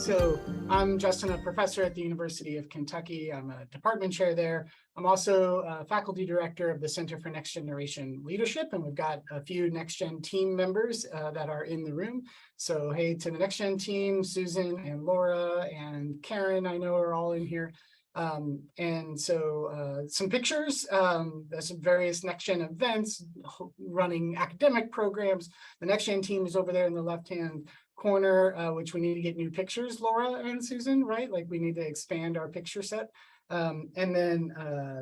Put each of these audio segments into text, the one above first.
So I'm Justin, a professor at the University of Kentucky. I'm a department chair there. I'm also a faculty director of the Center for Next Generation Leadership, and we've got a few Next Gen team members that are in the room. So hey to the Next Gen team, Susan and Laura and Karen, I know are all in here. And so some pictures, there's some various Next Gen events, running academic programs. The Next Gen team is over there in the left-hand corner, which we need to get new pictures, Laura and Susan, right? Like we need to expand our picture set. And then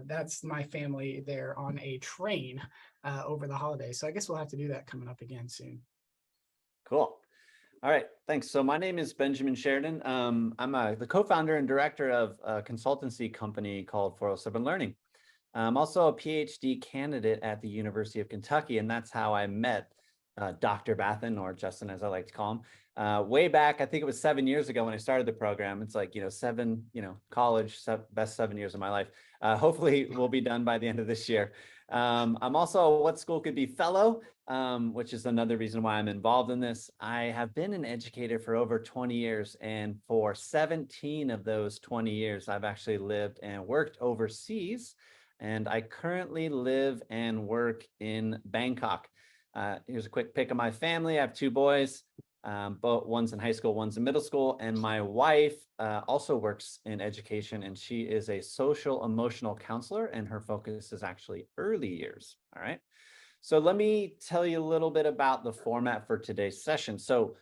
that's my family there on a train over the holidays. So I guess we'll have to do that coming up again soon. Cool. All right, thanks. So my name is Benjamin Sheridan. I'm the co-founder and director of a consultancy company called 407 Learning. I'm also a PhD candidate at the University of Kentucky, and that's how I met Dr. Bathen, or Justin, as I like to call him, way back. I think it was 7 years ago when I started the program. It's like, college, best 7 years of my life. Hopefully we'll be done by the end of this year. I'm also a What School Could Be fellow, which is another reason why I'm involved in this. I have been an educator for over 20 years, and for 17 of those 20 years, I've actually lived and worked overseas. And I currently live and work in Bangkok. Here's a quick pic of my family. I have two boys, but one's in high school, one's in middle school. And my wife also works in education, and she is a social emotional counselor, and her focus is actually early years. All right. So let me tell you a little bit about the format for today's session. So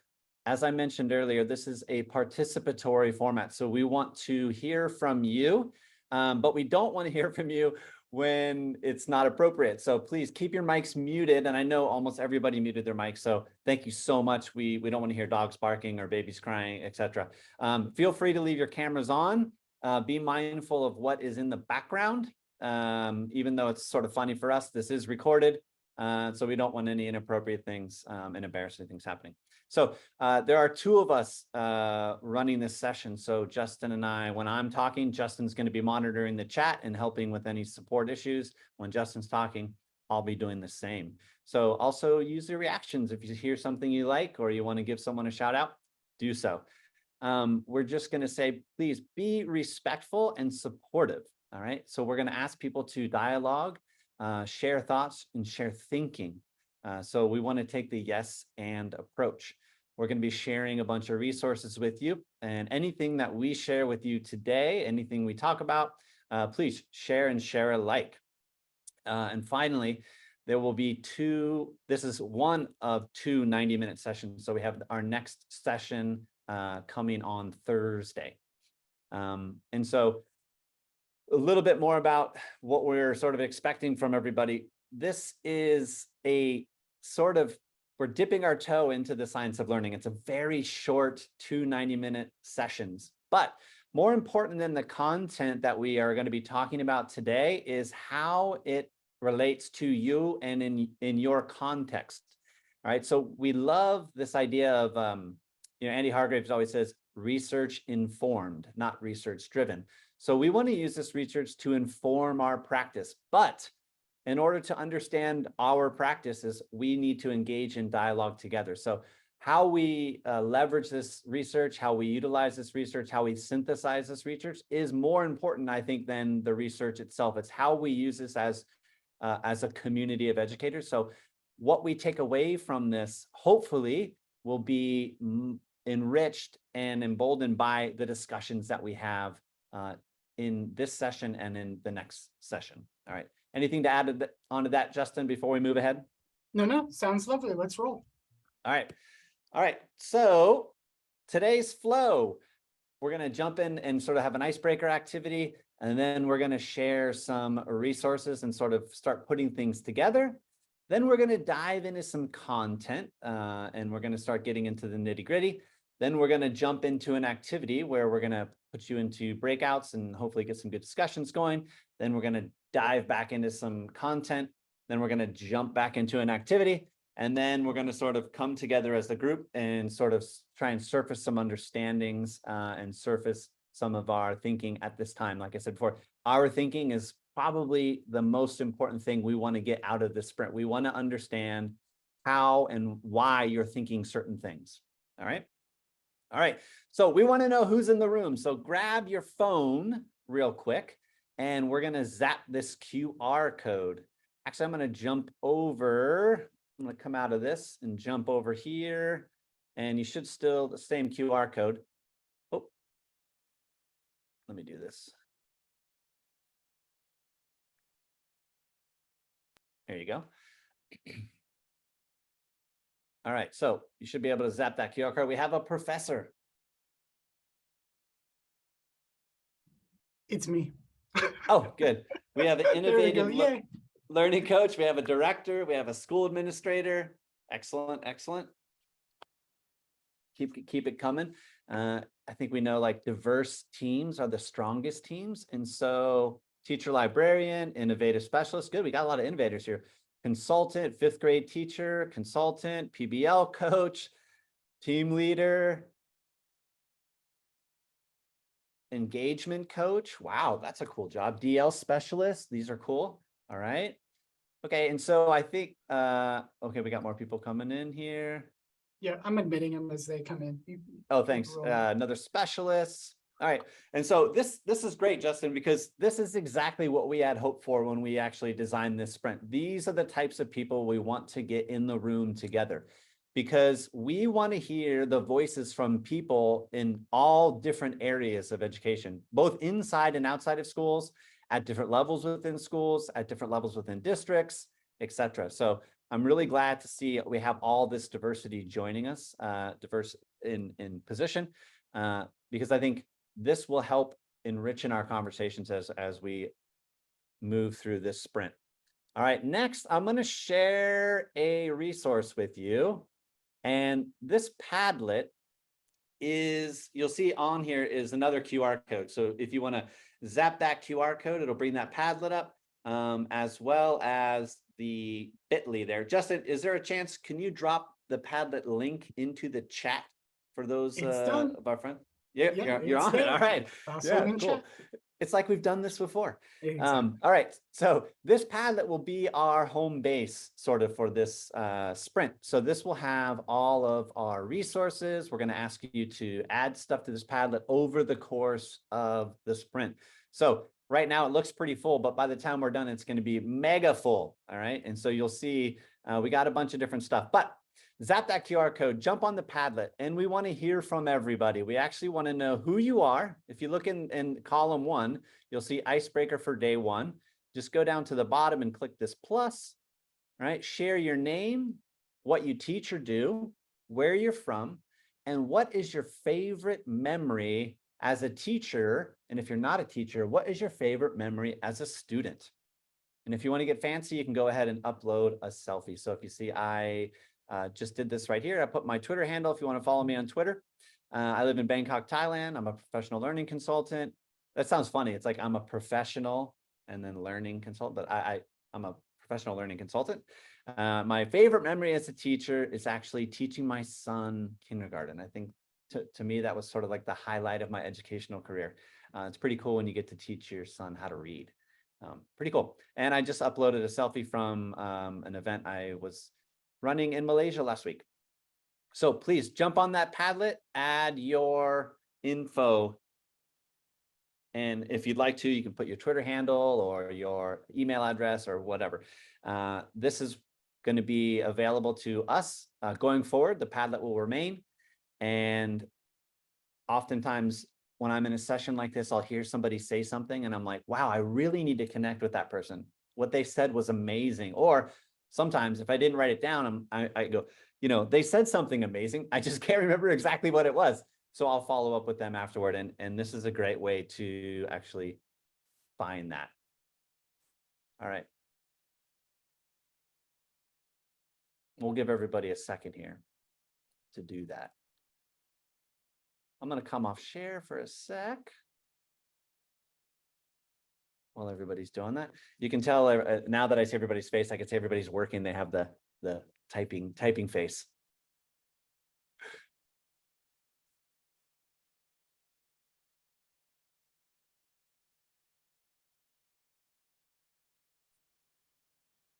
as I mentioned earlier, this is a participatory format. So we want to hear from you, but we don't want to hear from you when it's not appropriate. So please keep your mics muted. And I know almost everybody muted their mics. So thank you so much. We don't want to hear dogs barking or babies crying, etc. Feel free to leave your cameras on. Be mindful of what is in the background. Even though it's sort of funny for us, this is recorded. So we don't want any inappropriate things and embarrassing things happening. So there are two of us running this session. So Justin and I, when I'm talking, Justin's going to be monitoring the chat and helping with any support issues. When Justin's talking, I'll be doing the same. So also use your reactions. If you hear something you like or you want to give someone a shout out, do so. We're just going to say, please be respectful and supportive. All right. So we're going to ask people to dialogue, share thoughts, and share thinking. So we want to take the yes and approach. We're going to be sharing a bunch of resources with you, and anything that we share with you today, anything we talk about, please share and share alike. And finally, there will be this is one of two 90-minute sessions. So we have our next session coming on Thursday. And so a little bit more about what we're sort of expecting from everybody. This is we're dipping our toe into the science of learning. It's a very short 2 90-minute sessions. But more important than the content that we are going to be talking about today is how it relates to you and in your context. All right. So we love this idea of, Andy Hargraves always says research informed, not research driven. So we want to use this research to inform our practice. But in order to understand our practices, we need to engage in dialogue together. So how we leverage this research, how we utilize this research, how we synthesize this research is more important, I think, than the research itself. It's how we use this as a community of educators. So what we take away from this, hopefully, will be enriched and emboldened by the discussions that we have in this session and in the next session. All right. Anything to add onto that, Justin, before we move ahead? No, sounds lovely. Let's roll. All right. So today's flow, we're going to jump in and sort of have an icebreaker activity, and then we're going to share some resources and sort of start putting things together. Then we're going to dive into some content, and we're going to start getting into the nitty-gritty. Then we're going to jump into an activity where we're going to put you into breakouts and hopefully get some good discussions going. Then we're going to dive back into some content. Then we're going to jump back into an activity. And then we're going to sort of come together as a group and sort of try and surface some understandings and surface some of our thinking at this time. Like I said before, our thinking is probably the most important thing we want to get out of this sprint. We want to understand how and why you're thinking certain things. All right. All right, so we want to know who's in the room. So grab your phone real quick, and we're going to zap this QR code. Actually, I'm going to jump over. I'm going to come out of this and jump over here, and you should still the same QR code. Oh, let me do this. There you go. All right, so you should be able to zap that QR code. We have a professor. It's me. Oh, good. We have an There we go. innovative Yay. learning coach. We have a director. We have a school administrator. Excellent, excellent. Keep it coming. I think we know like diverse teams are the strongest teams. And so teacher librarian, innovative specialist. Good. We got a lot of innovators here. Consultant, fifth grade teacher, consultant, PBL coach, team leader, engagement coach. Wow, that's a cool job. DL specialist. These are cool. All right. Okay. And so I think, okay, we got more people coming in here. Yeah, I'm admitting them as they come in. Oh, thanks. Another specialist. All right. And so this is great, Justin, because this is exactly what we had hoped for when we actually designed this sprint. These are the types of people we want to get in the room together, because we want to hear the voices from people in all different areas of education, both inside and outside of schools, at different levels within schools, at different levels within districts, etc. So I'm really glad to see we have all this diversity joining us, diverse in position, because I think this will help enrich in our conversations as we move through this sprint. All right, next, I'm going to share a resource with you. And this Padlet is, you'll see on here is another QR code. So if you want to zap that QR code, it'll bring that Padlet up, as well as the bit.ly there. Justin, is there a chance, can you drop the Padlet link into the chat for those of our friends? Yeah, you're on it. All right. Yeah, cool. It's like we've done this before. Exactly. All right. So this Padlet will be our home base sort of for this sprint. So this will have all of our resources. We're going to ask you to add stuff to this Padlet over the course of the sprint. So right now it looks pretty full, but by the time we're done, it's going to be mega full. All right. And so you'll see we got a bunch of different stuff, but zap that QR code, jump on the Padlet, and we want to hear from everybody. We actually want to know who you are. If you look in column 1, you'll see icebreaker for day 1. Just go down to the bottom and click this plus, right? Share your name, what you teach or do, where you're from, and what is your favorite memory as a teacher. And if you're not a teacher, what is your favorite memory as a student? And if you want to get fancy, you can go ahead and upload a selfie. So if you see, I just did this right here. I put my Twitter handle if you want to follow me on Twitter. I live in Bangkok, Thailand. I'm a professional learning consultant. That sounds funny. It's like I'm a professional and then learning consultant, but I'm a professional learning consultant. My favorite memory as a teacher is actually teaching my son kindergarten. I think to me, that was sort of like the highlight of my educational career. It's pretty cool when you get to teach your son how to read. Pretty cool. And I just uploaded a selfie from an event I was running in Malaysia last week. So please jump on that Padlet, add your info. And if you'd like to, you can put your Twitter handle or your email address or whatever. This is going to be available to us going forward. The Padlet will remain. And oftentimes when I'm in a session like this, I'll hear somebody say something and I'm like, wow, I really need to connect with that person. What they said was amazing. Or sometimes if I didn't write it down, I go, you know, they said something amazing. I just can't remember exactly what it was. So I'll follow up with them afterward. And this is a great way to actually find that. All right. We'll give everybody a second here to do that. I'm going to come off share for a sec. While everybody's doing that, you can tell now that I see everybody's face, I can see everybody's working. They have the typing face.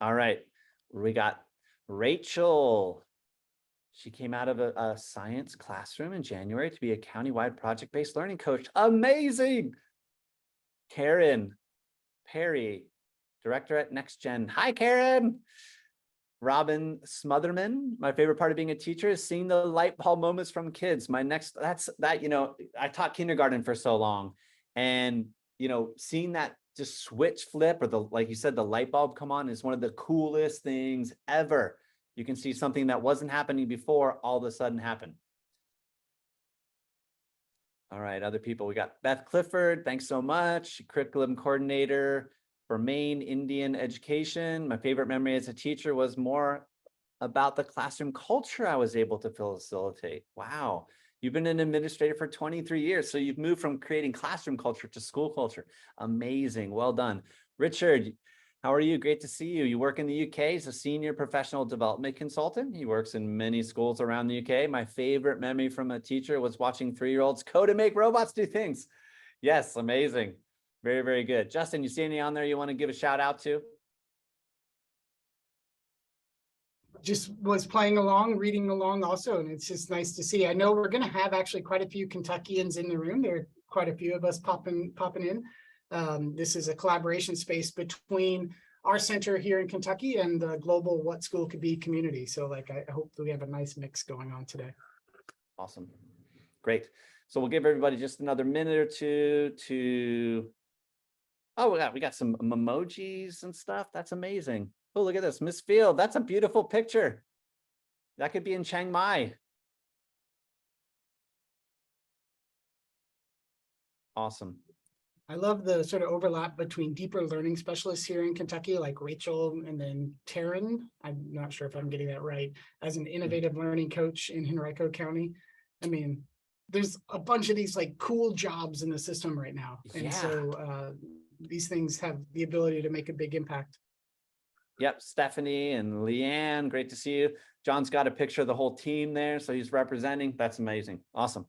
All right, we got Rachel. She came out of a science classroom in January to be a countywide project-based learning coach. Amazing. Karen Perry, director at NextGen. Hi, Karen. Robin Smotherman, my favorite part of being a teacher is seeing the light bulb moments from kids. I taught kindergarten for so long, and, seeing that just switch flip, or like you said, the light bulb come on is one of the coolest things ever. You can see something that wasn't happening before all of a sudden happen. All right, other people, we got Beth Clifford. Thanks so much. Curriculum coordinator for Maine Indian education. My favorite memory as a teacher was more about the classroom culture I was able to facilitate. Wow. You've been an administrator for 23 years. So you've moved from creating classroom culture to school culture. Amazing. Well done. Richard, how are you? Great to see you. You work in the UK as a senior professional development consultant. He works in many schools around the UK. My favorite memory from a teacher was watching 3-year-olds code and make robots do things. Yes, amazing. Very, very good. Justin, you see any on there you want to give a shout out to? Just was playing along, reading along also, and it's just nice to see. I know we're going to have actually quite a few Kentuckians in the room. There are quite a few of us popping in. This is a collaboration space between our center here in Kentucky and the global What School Could Be community. So I hope that we have a nice mix going on today. Awesome. Great. So we'll give everybody just another minute or two to, oh, we got some emojis and stuff. That's amazing. Oh, look at this, Miss Field. That's a beautiful picture. That could be in Chiang Mai. Awesome. I love the sort of overlap between deeper learning specialists here in Kentucky, like Rachel, and then Taryn. I'm not sure if I'm getting that right, as an innovative learning coach in Henrico County. I mean, there's a bunch of these cool jobs in the system right now. And so these things have the ability to make a big impact. Yep, Stephanie and Leanne, great to see you. John's got a picture of the whole team there, so he's representing. That's amazing. Awesome.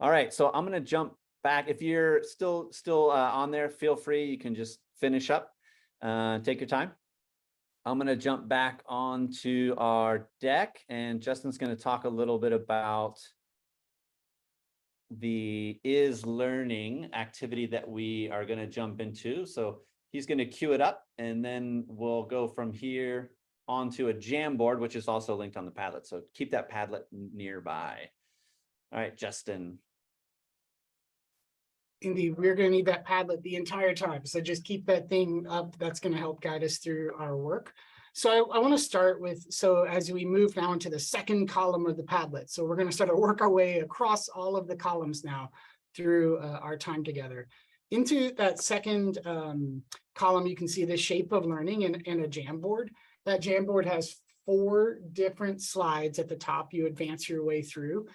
All right, so I'm going to jump back. If you're still on there, feel free. You can just finish up. Take your time. I'm going to jump back onto our deck, and Justin's going to talk a little bit about the is learning activity that we are going to jump into. So he's going to queue it up, and then we'll go from here onto a Jamboard, which is also linked on the Padlet. So keep that Padlet nearby. All right, Justin. Indeed, we're going to need that Padlet the entire time. So just keep that thing up. That's going to help guide us through our work. So I want to start with, so as we move now into the second column of the Padlet, so we're going to start to work our way across all of the columns now through our time together. Into that second column, you can see the shape of learning and a Jamboard. That Jamboard has 4 different slides at the top. You advance your way through.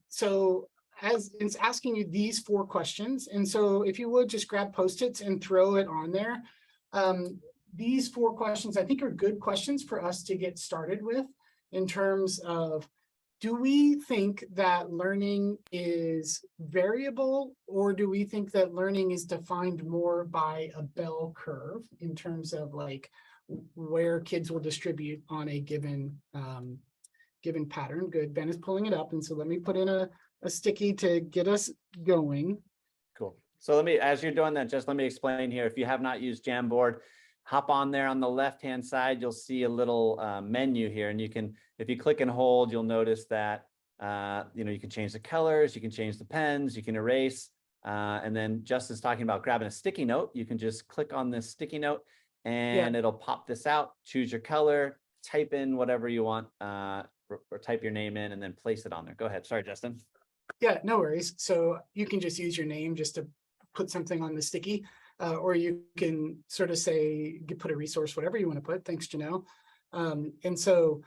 So as it's asking you these 4 questions. And so if you would just grab Post-its and throw it on there. These 4 questions, I think, are good questions for us to get started with in terms of, do we think that learning is variable, or do we think that learning is defined more by a bell curve in terms of where kids will distribute on a given pattern? Good, Ben is pulling it up, and so let me put in a sticky to get us going. Cool. So as you're doing that, just let me explain here. If you have not used Jamboard, hop on there on the left-hand side. You'll see a little menu here, and you can, if you click and hold, you'll notice that you can change the colors, you can change the pens, you can erase, and then Justin's talking about grabbing a sticky note. You can just click on this sticky note, and it'll pop this out. Choose your color, type in whatever you want, or type your name in, and then place it on there. Go ahead. Sorry, Justin. Yeah, no worries. So you can just use your name just to put something on the sticky. Or you can sort of say, put a resource, whatever you want to put. Thanks, Janelle. And so,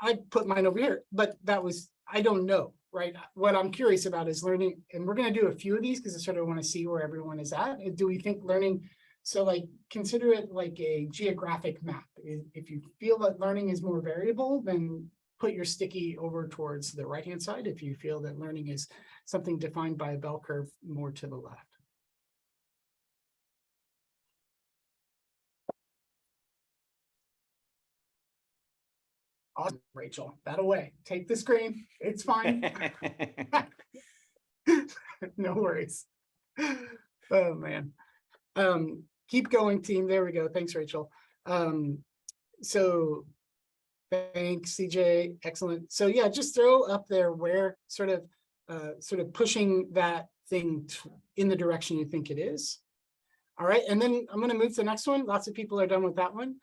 I put mine over here, but that was, I don't know, right? What I'm curious about is learning, and we're going to do a few of these because I sort of want to see where everyone is at. Do we think learning, so consider it like a geographic map. If you feel that learning is more variable, then put your sticky over towards the right-hand side. If you feel that learning is something defined by a bell curve, more to the left. Awesome, Rachel. That away. Take the screen. It's fine. No worries. Oh man. Keep going, team. There we go. Thanks, Rachel. So thanks, CJ. Excellent. So yeah, just throw up there where sort of pushing that thing in the direction you think it is. All right, and then I'm going to move to the next one. Lots of people are done with that one.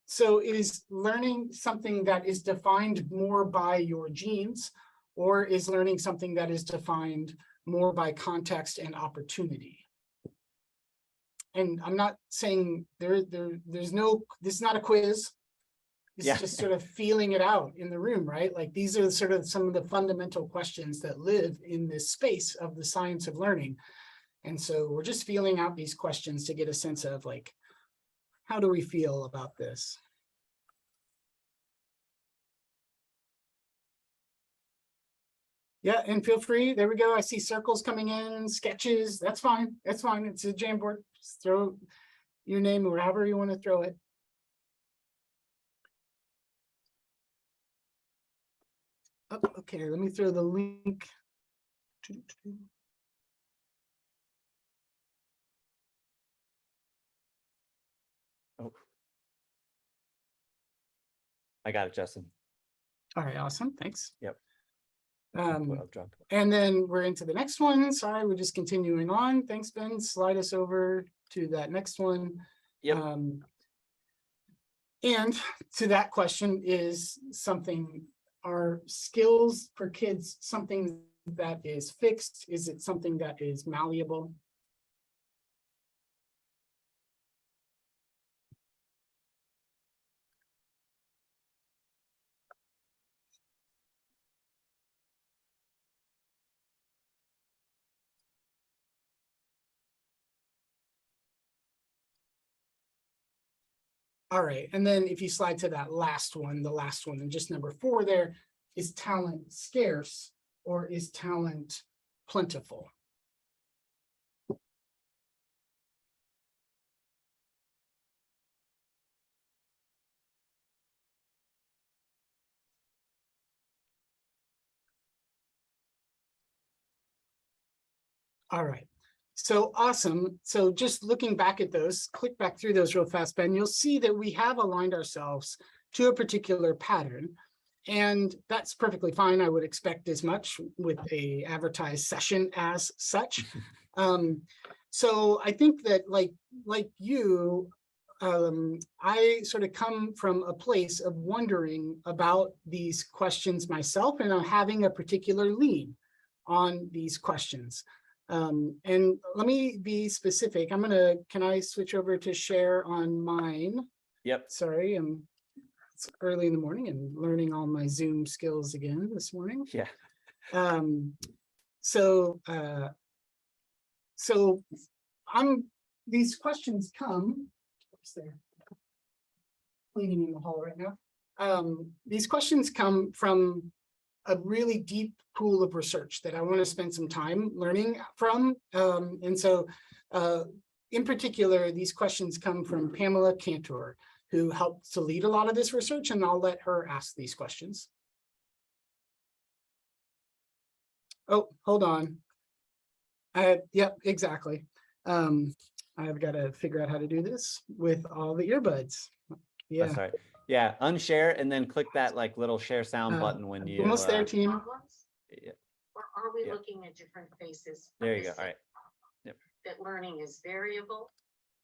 So is learning something that is defined more by your genes, or is learning something that is defined more by context and opportunity? And I'm not saying there's no, this is not a quiz. This is just sort of feeling it out in the room, right? Like these are sort of some of the fundamental questions that live in this space of the science of learning. And so we're just feeling out these questions to get a sense of like, how do we feel about this? Yeah, and feel free. There we go. I see circles coming in, sketches. That's fine. That's fine. It's a Jamboard. Just throw your name wherever you want to throw it. Oh, okay, let me throw the link. Oh. I got it, Justin. All right, awesome. Thanks. Yep. And then we're into the next one. Sorry, we're just continuing on. Thanks, Ben. Slide us over to that next one. Yep. And to that question is something, are skills for kids something that is fixed? Is it something that is malleable? All right, and then if you slide to that last one, the last one, and just number 4 there, is talent scarce or is talent plentiful? All right, so awesome. So just looking back at those, click back through those real fast, Ben, you'll see that we have aligned ourselves to a particular pattern. And that's perfectly fine. I would expect as much with a advertised session as such. So I think that like you, I sort of come from a place of wondering about these questions myself, and I'm having a particular lean on these questions. And let me be specific. Can I switch over to share on mine? Yep. Sorry, it's early in the morning and learning all my Zoom skills again this morning. Yeah. So these questions come, what's there? Cleaning in the hall right now. These questions come from a really deep pool of research that I want to spend some time learning from. And so in particular, these questions come from Pamela Cantor, who helped to lead a lot of this research, and I'll let her ask these questions. Oh, hold on. Yep, exactly. I've got to figure out how to do this with all the earbuds. Yeah. That's right. Yeah, unshare and then click that like little share sound button when you almost there, team. Yeah. Or are we looking at different faces? There you go. All right. Yep. That learning is variable,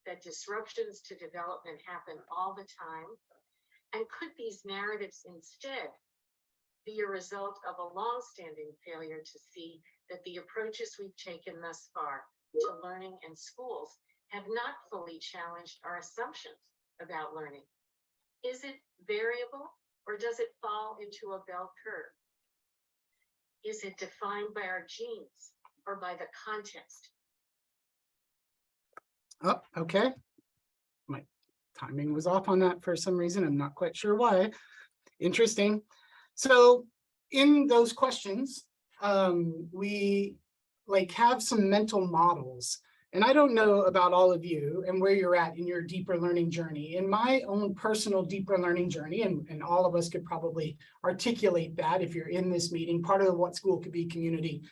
that disruptions to development happen all the time. And could these narratives instead be a result of a long-standing failure to see that the approaches we've taken thus far to learning and schools have not fully challenged our assumptions about learning? Is it variable, or does it fall into a bell curve? Is it defined by our genes or by the context? Oh, okay. My timing was off on that for some reason. I'm not quite sure why. Interesting. So in those questions, we like have some mental models And I don't know about all of you and where you're at in your deeper learning journey. In my own personal deeper learning journey, and all of us could probably articulate that if you're in this meeting, part of what school could be community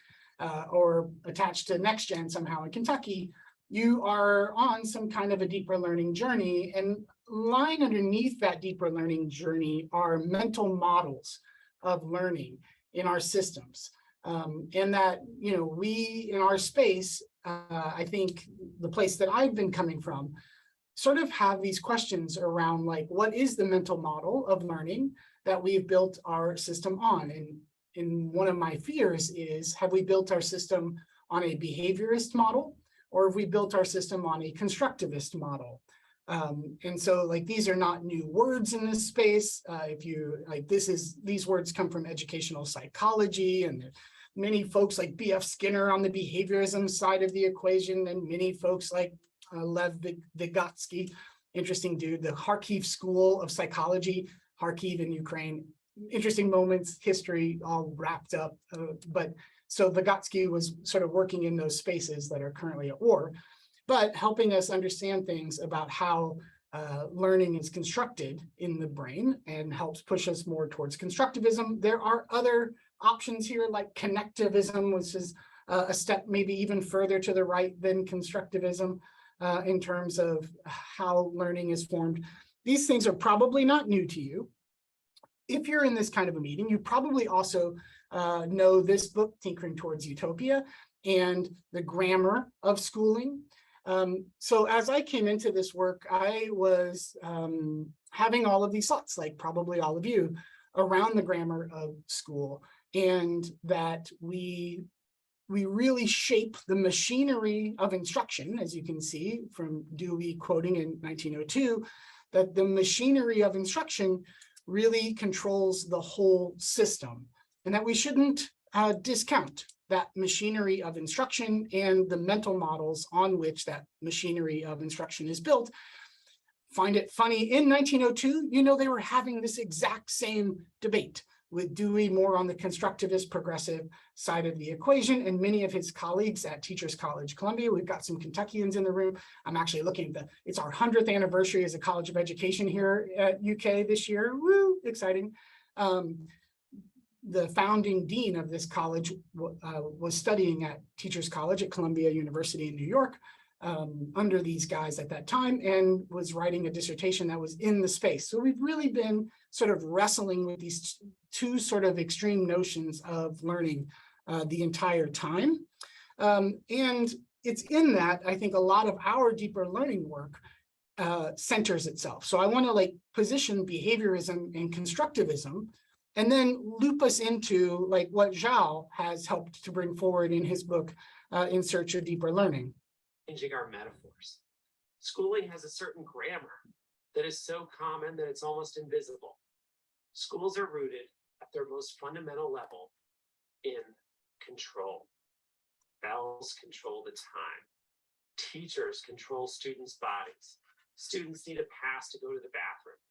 or attached to Next Gen somehow in Kentucky, you are on some kind of a deeper learning journey. And lying underneath that deeper learning journey are mental models of learning in our systems. And that, you know, we in our space, I think the place that I've been coming from, sort of have these questions around like, what is the mental model of learning that we've built our system on? And one of my fears is, have we built our system on a behaviorist model, or have we built our system on a constructivist model? And so like, these are not new words in this space. If you like, these words come from educational psychology, and many folks like B.F. Skinner on the behaviorism side of the equation, and many folks like Lev Vygotsky, interesting dude, the Kharkiv School of Psychology, Kharkiv in Ukraine, interesting moments, history all wrapped up. But so Vygotsky was sort of working in those spaces that are currently at war, but helping us understand things about how learning is constructed in the brain, and helps push us more towards constructivism. There are other options here like connectivism, which is a step maybe even further to the right than constructivism in terms of how learning is formed. These things are probably not new to you. If you're in this kind of a meeting, you probably also know this book, Tinkering Towards Utopia, and the grammar of schooling. So as I came into this work, I was having all of these thoughts, like probably all of you, around the grammar of school, and that we really shape the machinery of instruction, as you can see from Dewey quoting in 1902, that the machinery of instruction really controls the whole system, and that we shouldn't discount that machinery of instruction and the mental models on which that machinery of instruction is built. Find it funny, in 1902, you know, they were having this exact same debate with Dewey more on the constructivist progressive side of the equation, and many of his colleagues at Teachers College Columbia. We've got some Kentuckians in the room. I'm actually looking at it's our 100th anniversary as a College of Education here at UK this year. Woo, exciting. The founding dean of this college was studying at Teachers College at Columbia University in New York under these guys at that time, and was writing a dissertation that was in the space. So we've really been sort of wrestling with these two sort of extreme notions of learning the entire time. And it's in that, I think, a lot of our deeper learning work centers itself. So I want to like position behaviorism and constructivism, and then loop us into like what Zhao has helped to bring forward in his book, In Search of Deeper Learning. Changing our metaphors. Schooling has a certain grammar that is so common that it's almost invisible. Schools are rooted at their most fundamental level in control. Bells control the time. Teachers control students' bodies. Students need a pass to go to the bathroom.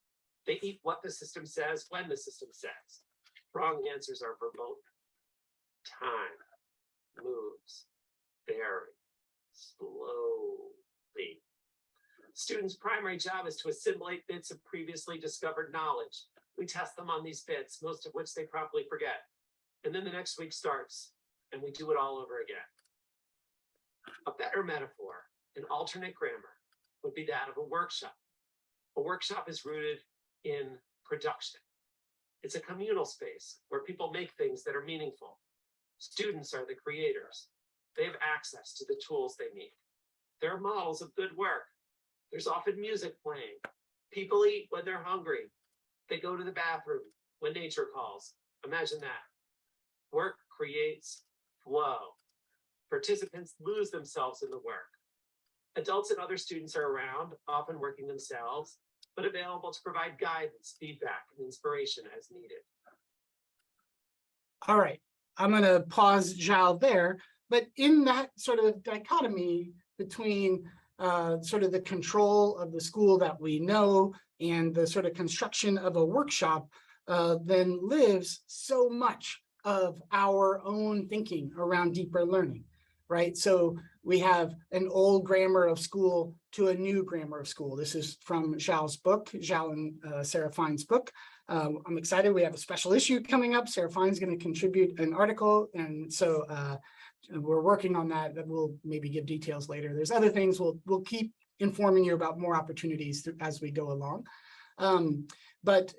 They eat what the system says when the system says. Wrong answers are verboten. Time moves very slowly. Students' primary job is to assimilate bits of previously discovered knowledge. We test them on these bits, most of which they promptly forget. And then the next week starts, and we do it all over again. A better metaphor, an alternate grammar, would be that of a workshop. A workshop is rooted in production. It's a communal space where people make things that are meaningful. Students are the creators. They have access to the tools they need. There are models of good work. There's often music playing. People eat when they're hungry. They go to the bathroom when nature calls. Imagine that. Work creates flow. Participants lose themselves in the work. Adults and other students are around, often working themselves, but available to provide guidance, feedback, and inspiration as needed. All right, I'm going to pause Zhao there. But in that sort of dichotomy between sort of the control of the school that we know and the sort of construction of a workshop, then lives so much of our own thinking around deeper learning. right? So we have an old grammar of school to a new grammar of school. This is from Zhao's book, Zhao and Sarah Fine's book. I'm excited. We have a special issue coming up. Sarah Fine's going to contribute an article. And so we're working on that. That will maybe give details later. There's other things we'll keep informing you about more opportunities as we go along. But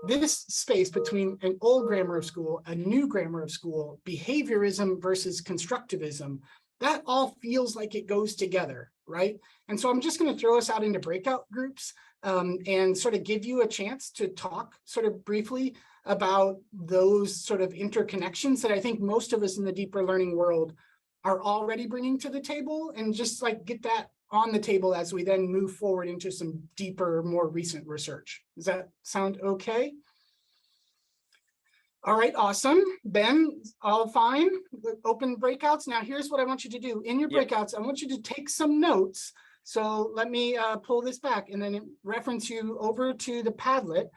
this space between an old grammar of school, a new grammar of school, behaviorism versus constructivism, that all feels like it goes together, right? And so I'm just going to throw us out into breakout groups and sort of give you a chance to talk sort of briefly about those sort of interconnections that I think most of us in the deeper learning world are already bringing to the table, and just like get that on the table as we then move forward into some deeper, more recent research. Does that sound okay? All right, awesome. Ben, all fine? Open breakouts. Now here's what I want you to do. In your breakouts, I want you to take some notes. So let me pull this back and then reference you over to the Padlet.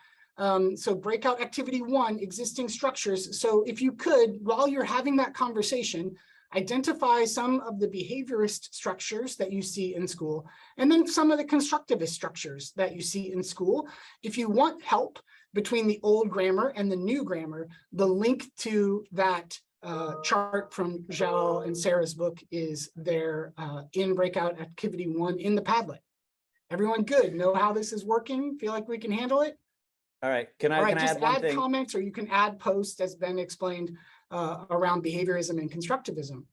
So breakout activity 1, existing structures. So if you could, while you're having that conversation, identify some of the behaviorist structures that you see in school, and then some of the constructivist structures that you see in school. If you want help between the old grammar and the new grammar, the link to that chart from Zhao and Sarah's book is there in breakout activity 1 in the Padlet. Everyone good? Know how this is working? Feel like we can handle it? All right. Can I just add one thing? Comments, or you can add posts, as Ben explained, around behaviorism and constructivism.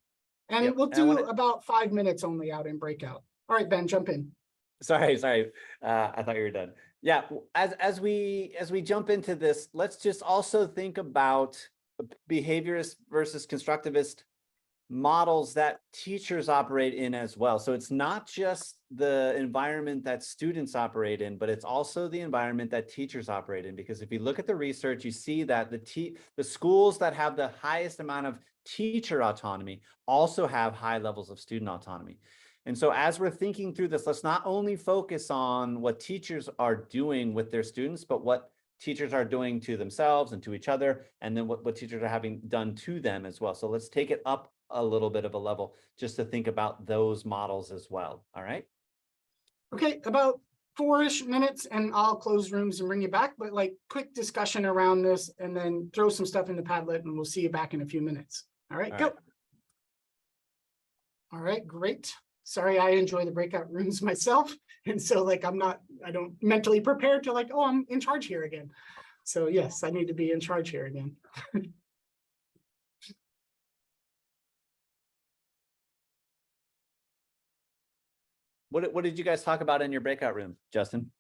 And we'll do about 5 minutes only out in breakout. All right, Ben, jump in. Sorry. I thought you were done. Yeah. As we jump into this, let's just also think about behaviorist versus constructivist models that teachers operate in as well. So it's not just the environment that students operate in, but it's also the environment that teachers operate in. Because if you look at the research, you see that the schools that have the highest amount of teacher autonomy also have high levels of student autonomy. And so as we're thinking through this, let's not only focus on what teachers are doing with their students, but what teachers are doing to themselves and to each other, and then what teachers are having done to them as well. So let's take it up a little bit of a level just to think about those models as well. All right. Okay, about 4-ish minutes and I'll close rooms and bring you back, but like quick discussion around this and then throw some stuff in the Padlet and we'll see you back in a few minutes. All right, go. All right, great. Sorry, I enjoy the breakout rooms myself. And so like, I don't mentally prepare to like, oh, I'm in charge here again. So yes, I need to be in charge here again. What did you guys talk about in your breakout room, Justin?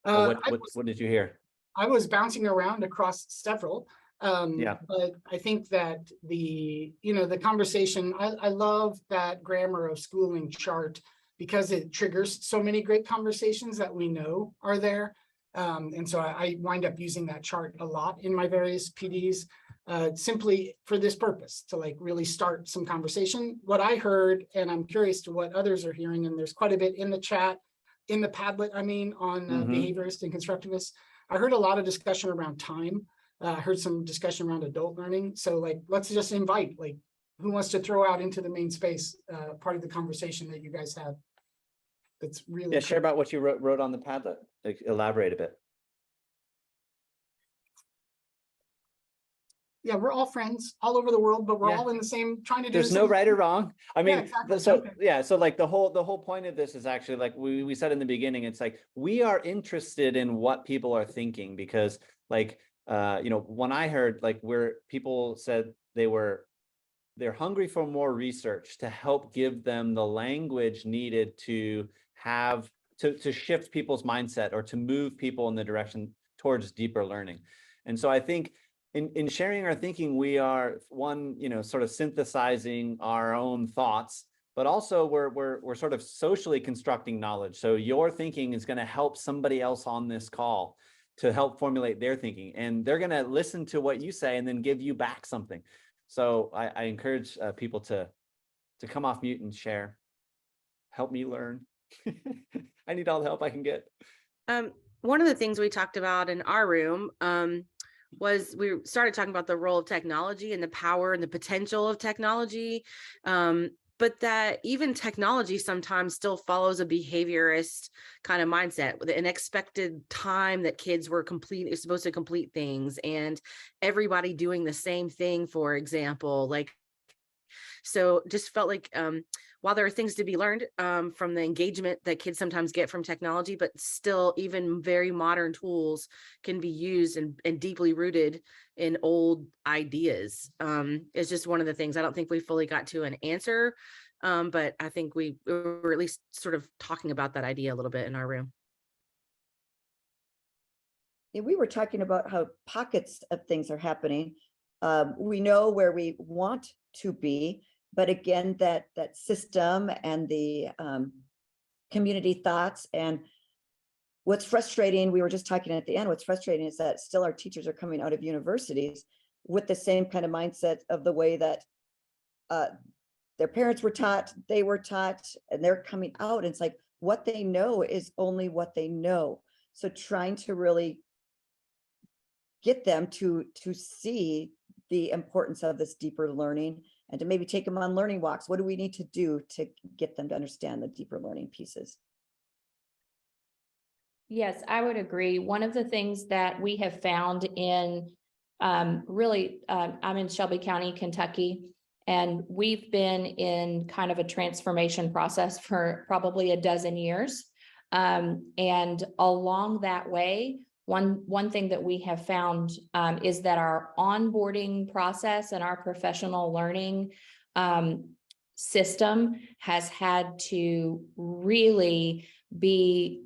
What did you hear? I was bouncing around across several. But I think that the conversation, I love that grammar of schooling chart because it triggers so many great conversations that we know are there. And so I wind up using that chart a lot in my various PDs. Simply for this purpose, to like really start some conversation. What I heard, and I'm curious to what others are hearing, and there's quite a bit in the chat, in the Padlet, I mean, on behaviorists and constructivists. I heard a lot of discussion around time. I heard some discussion around adult learning. So like, let's just invite, like, who wants to throw out into the main space part of the conversation that you guys have? That's really cool. Share about what you wrote on the Padlet. Like, elaborate a bit. Yeah, we're all friends all over the world, but we're all in the same, trying to do There's no right or wrong. I mean, exactly. So like the whole point of this is actually like we said in the beginning, it's like we are interested in what people are thinking, because like when I heard like where people said they're hungry for more research to help give them the language needed to have to shift people's mindset or to move people in the direction towards deeper learning. And so I think in sharing our thinking, we are sort of synthesizing our own thoughts, but also we're sort of socially constructing knowledge. So your thinking is going to help somebody else on this call to help formulate their thinking, and they're going to listen to what you say and then give you back something. So I encourage people to come off mute and share. Help me learn. I need all the help I can get. One of the things we talked about in our room was we started talking about the role of technology and the power and the potential of technology. But that even technology sometimes still follows a behaviorist kind of mindset with an expected time that kids were supposed to complete things, and everybody doing the same thing, for example. Like, so just felt like while there are things to be learned from the engagement that kids sometimes get from technology, but still even very modern tools can be used and deeply rooted in old ideas. It's just one of the things. I don't think we fully got to an answer, but I think we were at least sort of talking about that idea a little bit in our room. Yeah, we were talking about how pockets of things are happening. We know where we want to be, but again, that system and the community thoughts, and what's frustrating, we were just talking at the end, what's frustrating is that still our teachers are coming out of universities with the same kind of mindset of the way that their parents were taught, they were taught, and they're coming out. And it's like, what they know is only what they know. So trying to really get them to see the importance of this deeper learning and to maybe take them on learning walks. What do we need to do to get them to understand the deeper learning pieces? Yes, I would agree. One of the things that we have found in I'm in Shelby County, Kentucky, and we've been in kind of a transformation process for probably a dozen years. And along that way, one thing that we have found is that our onboarding process and our professional learning system has had to really be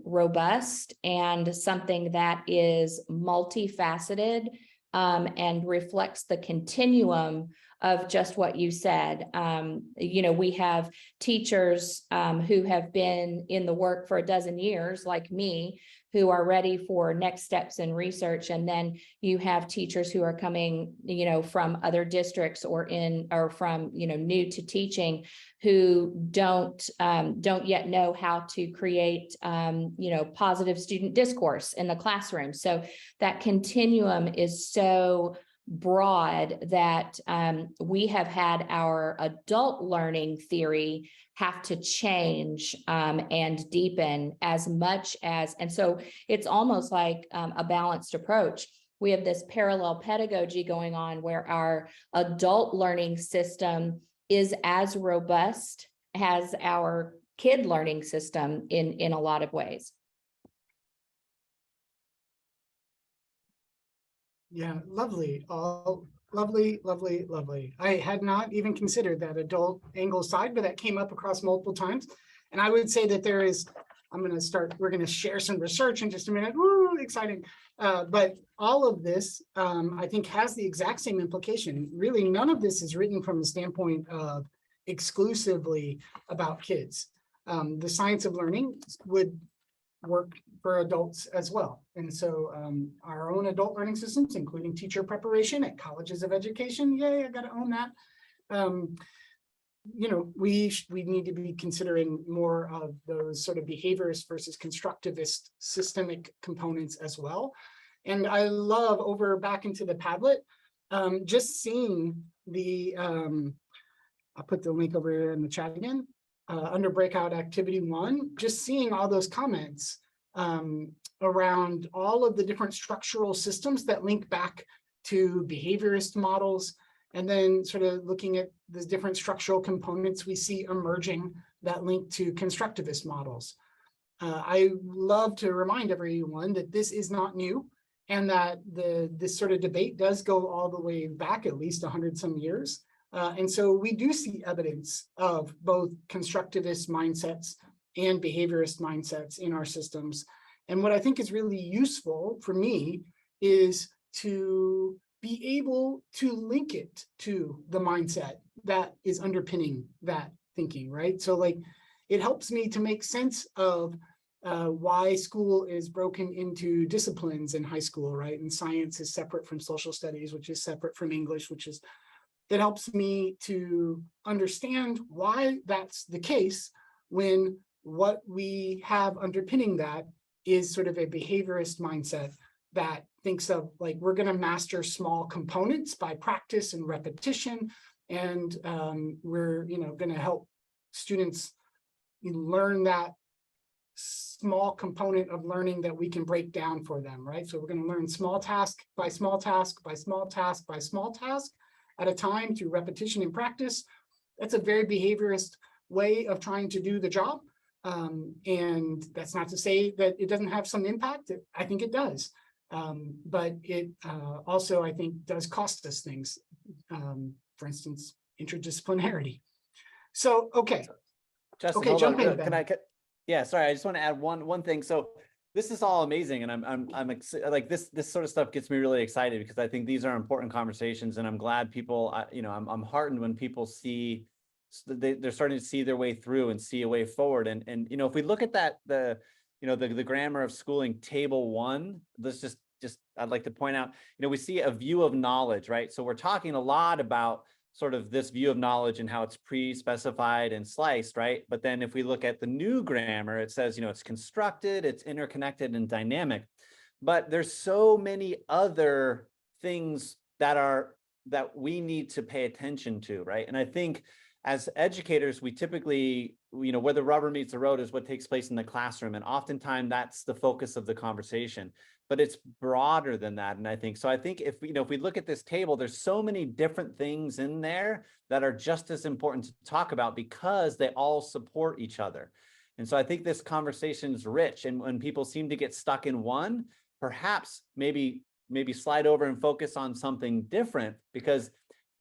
robust and something that is multifaceted and reflects the continuum of just what you said. We have teachers who have been in the work for a dozen years, like me, who are ready for next steps in research. And then you have teachers who are coming, from other districts or from, new to teaching, who don't yet know how to create, positive student discourse in the classroom. So that continuum is so broad that we have had our adult learning theory have to change and deepen as much as, and so it's almost like a balanced approach. We have this parallel pedagogy going on where our adult learning system is as robust as our kid learning system in a lot of ways. Yeah, lovely. All lovely, lovely, lovely. I had not even considered that adult angle side, but that came up across multiple times. And I would say that we're going to share some research in just a minute. Woo, exciting. But all of this, I think, has the exact same implication. Really, none of this is written from the standpoint of exclusively about kids. The science of learning would work for adults as well. And so our own adult learning systems, including teacher preparation at colleges of education, yay, I got to own that. We need to be considering more of those sort of behaviorist versus constructivist systemic components as well. And I love back into the Padlet, just seeing the, I'll put the link over here in the chat again, under Breakout Activity 1, just seeing all those comments around all of the different structural systems that link back to behaviorist models, and then sort of looking at the different structural components we see emerging that link to constructivist models. I love to remind everyone that this is not new, and that this sort of debate does go all the way back at least 100 some years. And so we do see evidence of both constructivist mindsets and behaviorist mindsets in our systems. And what I think is really useful for me is to be able to link it to the mindset that is underpinning that thinking, right? So like, it helps me to make sense of why school is broken into disciplines in high school, right? And science is separate from social studies, which is separate from English, it helps me to understand why that's the case when what we have underpinning that is sort of a behaviorist mindset that thinks of like, we're going to master small components by practice and repetition. And we're, going to help students learn that small component of learning that we can break down for them, right? So we're going to learn small task by small task by small task by small task at a time through repetition and practice. That's a very behaviorist way of trying to do the job. And that's not to say that it doesn't have some impact. I think it does. But it also, I think, does cost us things. For instance, interdisciplinarity. So, okay. Justin, Okay, hold jump on. in, Ben. Yeah, sorry. I just want to add one thing. So this is all amazing, and I'm like this sort of stuff gets me really excited because I think these are important conversations, and I'm glad people. I'm heartened when people see they're starting to see their way through and see a way forward. And if we look at that the grammar of schooling table 1, let's just I'd like to point out, we see a view of knowledge, right? So we're talking a lot about sort of this view of knowledge and how it's pre-specified and sliced, right? But then if we look at the new grammar, it says, it's constructed, it's interconnected and dynamic. But there's so many other things that we need to pay attention to, right? And I think as educators, we typically, where the rubber meets the road is what takes place in the classroom. And oftentimes that's the focus of the conversation, but it's broader than that. And I think if we look at this table, there's so many different things in there that are just as important to talk about because they all support each other. And so I think this conversation is rich. And when people seem to get stuck in one, perhaps maybe slide over and focus on something different, because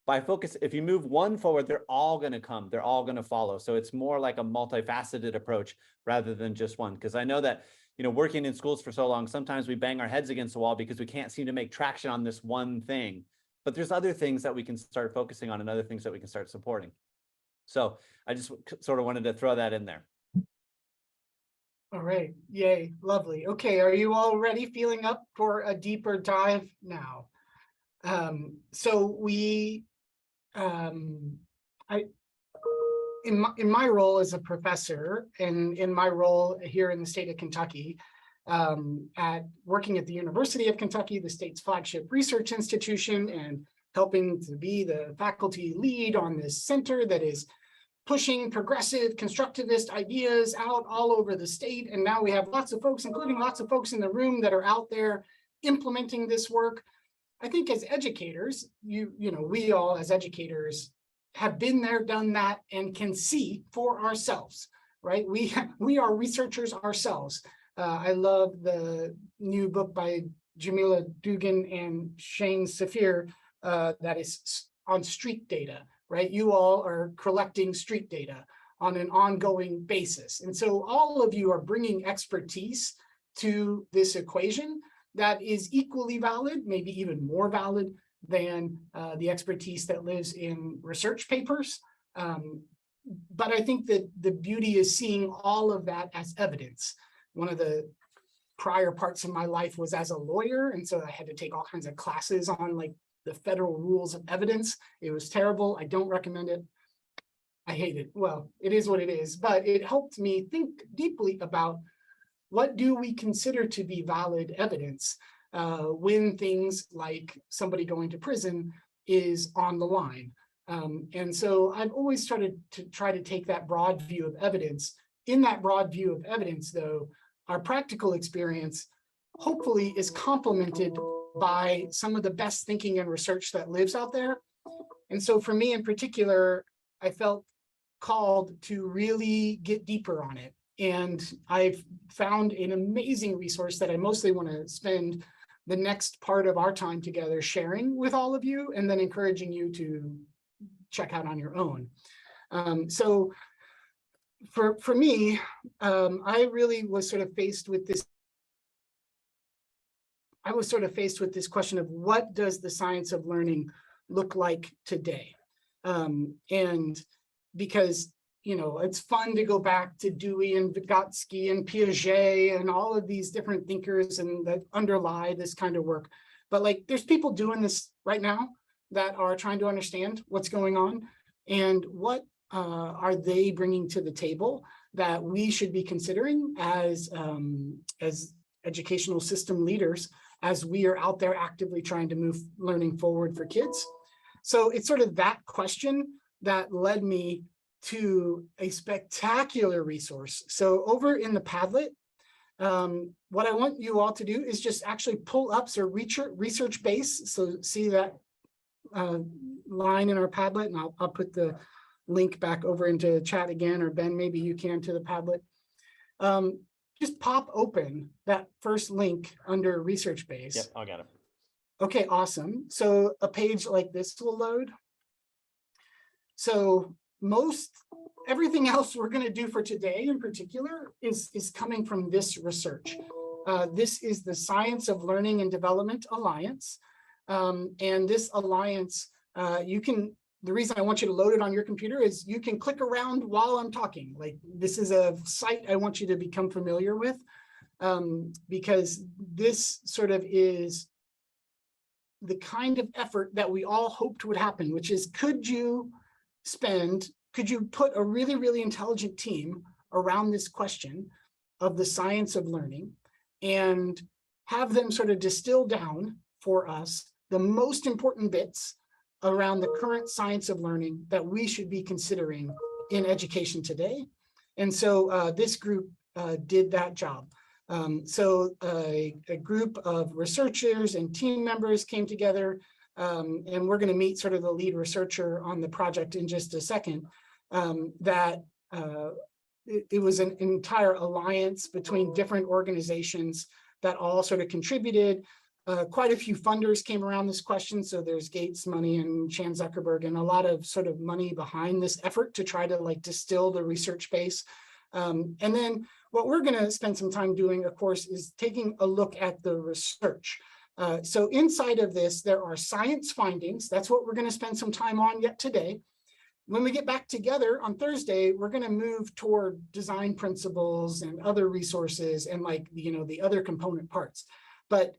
by focus, if you move one forward, they're all going to come, they're all going to follow. So it's more like a multifaceted approach rather than just one. Because I know that, working in schools for so long, sometimes we bang our heads against the wall because we can't seem to make traction on this one thing. But there's other things that we can start focusing on and other things that we can start supporting. So I just sort of wanted to throw that in there. All right. Yay. Lovely. Okay. Are you all ready, feeling up for a deeper dive now? So we, in my role as a professor and in my role here in the state of Kentucky, at working at the University of Kentucky, the state's flagship research institution, and helping to be the faculty lead on this center that is pushing progressive constructivist ideas out all over the state. And now we have lots of folks, including lots of folks in the room, that are out there implementing this work. I think as educators, we all as educators have been there, done that, and can see for ourselves, right? We are researchers ourselves. I love the new book by Jamila Dugan and Shane Safir that is on street data, right? You all are collecting street data on an ongoing basis. And so all of you are bringing expertise to this equation that is equally valid, maybe even more valid than the expertise that lives in research papers. But I think that the beauty is seeing all of that as evidence. One of the prior parts of my life was as a lawyer, and so I had to take all kinds of classes on like the federal rules of evidence. It was terrible. I don't recommend it. I hate it. Well, it is what it is, but it helped me think deeply about what do we consider to be valid evidence when things like somebody going to prison is on the line. And so I've always started to try to take that broad view of evidence. In that broad view of evidence, though, our practical experience hopefully is complemented by some of the best thinking and research that lives out there. And so for me in particular, I felt called to really get deeper on it. And I've found an amazing resource that I mostly want to spend the next part of our time together sharing with all of you, and then encouraging you to check out on your own. So for me, I really was sort of faced with this. I was sort of faced with this question of what does the science of learning look like today? And because, it's fun to go back to Dewey and Vygotsky and Piaget and all of these different thinkers and that underlie this kind of work. But like, there's people doing this right now that are trying to understand what's going on and what are they bringing to the table that we should be considering as educational system leaders as we are out there actively trying to move learning forward for kids. So it's sort of that question that led me to a spectacular resource. So over in the Padlet, what I want you all to do is just actually pull up so research base. So see that line in our Padlet, and I'll put the link back over into the chat again, or Ben, maybe you can, to the Padlet. Just pop open that first link under research base. Yep, I got it. Okay, awesome. So a page like this will load. So everything else we're going to do for today in particular is coming from this research. This is the Science of Learning and Development Alliance. And this alliance, the reason I want you to load it on your computer is you can click around while I'm talking. Like, this is a site I want you to become familiar with, because this sort of is the kind of effort that we all hoped would happen, which is, could you put a really, really intelligent team around this question of the science of learning and have them sort of distill down for us the most important bits around the current science of learning that we should be considering in education today. And so this group did that job. So a group of researchers and team members came together, and we're going to meet sort of the lead researcher on the project in just a second. It was an entire alliance between different organizations that all sort of contributed. Quite a few funders came around this question. So there's Gates money and Chan Zuckerberg and a lot of sort of money behind this effort to try to like distill the research base. And then what we're going to spend some time doing, of course, is taking a look at the research. So inside of this, there are science findings. That's what we're going to spend some time on yet today. When we get back together on Thursday, we're going to move toward design principles and other resources and like, the other component parts. But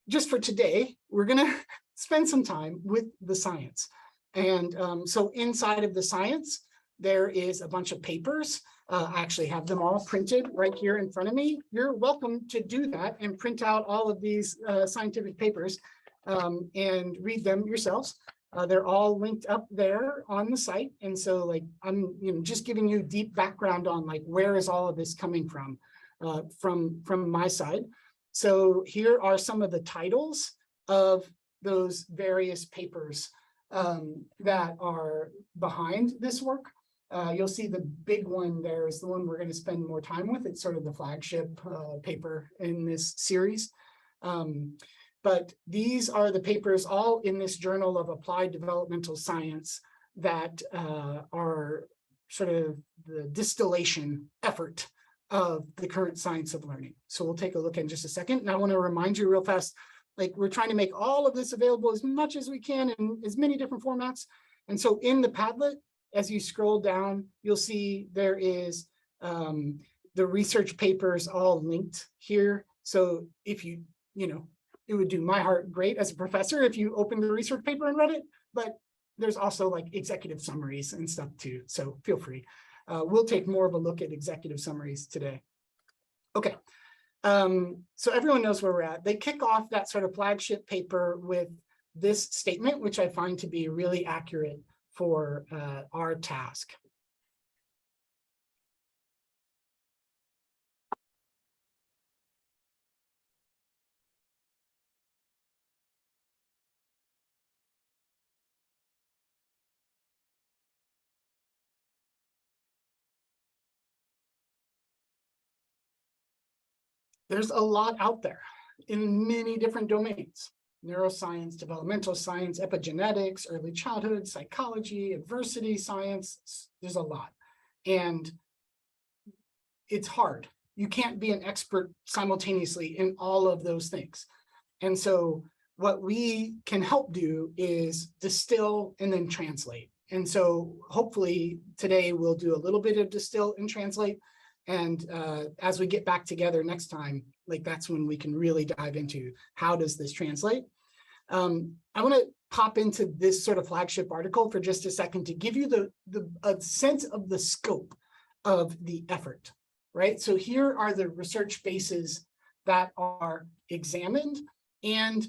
just for today, we're going to spend some time with the science. And so inside of the science, there is a bunch of papers. I actually have them all printed right here in front of me. You're welcome to do that and print out all of these scientific papers and read them yourselves. They're all linked up there on the site. And so like, I'm just giving you deep background on like, where is all of this coming from my side. So here are some of the titles of those various papers that are behind this work. You'll see the big one there is the one we're going to spend more time with. It's sort of the flagship paper in this series. But these are the papers all in this Journal of Applied Developmental Science that are sort of the distillation effort of the current science of learning. So we'll take a look in just a second. And I want to remind you real fast, like we're trying to make all of this available as much as we can in as many different formats. And so in the Padlet, as you scroll down, you'll see there is the research papers all linked here. So if it would do my heart great as a professor if you opened the research paper and read it, but there's also like executive summaries and stuff too. So feel free. We'll take more of a look at executive summaries today. Okay, so everyone knows where we're at. They kick off that sort of flagship paper with this statement, which I find to be really accurate for our task. There's a lot out there in many different domains: neuroscience, developmental science, epigenetics, early childhood, psychology, adversity science. There's a lot. And it's hard. You can't be an expert simultaneously in all of those things. And so what we can help do is distill and then translate. And so hopefully today we'll do a little bit of distill and translate. And as we get back together next time, like that's when we can really dive into how does this translate. I want to pop into this sort of flagship article for just a second to give you a sense of the scope of the effort, right? So here are the research bases that are examined And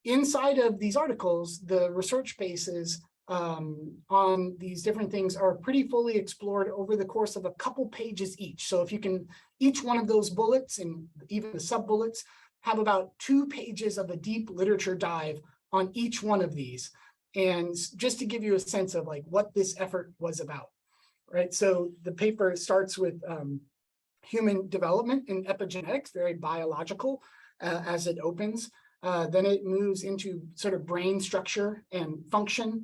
inside of these articles, the research bases on these different things are pretty fully explored over the course of a couple pages each. So if you can, each one of those bullets and even the sub bullets have about 2 pages of a deep literature dive on each one of these. And just to give you a sense of like what this effort was about, right? So the paper starts with human development in epigenetics, very biological as it opens. Then it moves into sort of brain structure and function,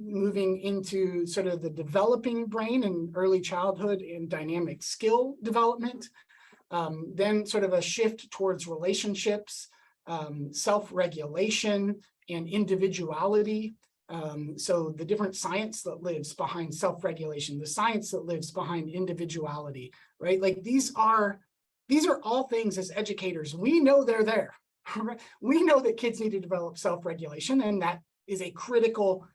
moving into sort of the developing brain in early childhood and dynamic skill development. Then sort of a shift towards relationships, self-regulation, and individuality. So the different science that lives behind self-regulation, the science that lives behind individuality, right? Like these are all things as educators, we know they're there. We know that kids need to develop self-regulation, and that is a critical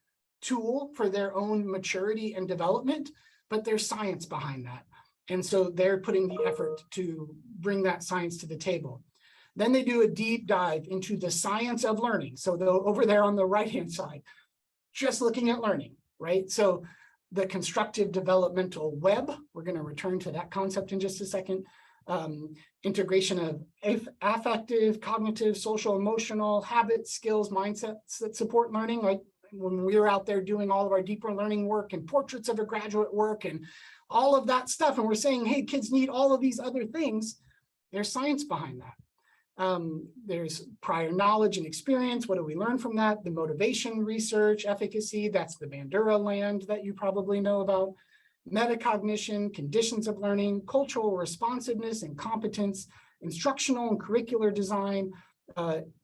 tool for their own maturity and development, but there's science behind that. And so they're putting the effort to bring that science to the table. Then they do a deep dive into the science of learning. So over there on the right-hand side, just looking at learning, right? So the constructive developmental web, we're going to return to that concept in just a second. Integration of affective, cognitive, social, emotional habits, skills, mindsets that support learning. Like when we were out there doing all of our deeper learning work and portraits of a graduate work and all of that stuff, and we're saying, hey, kids need all of these other things, there's science behind that. There's prior knowledge and experience. What do we learn from that? The motivation, research, efficacy, that's the Bandura land that you probably know about. Metacognition, conditions of learning, cultural responsiveness and competence, instructional and curricular design,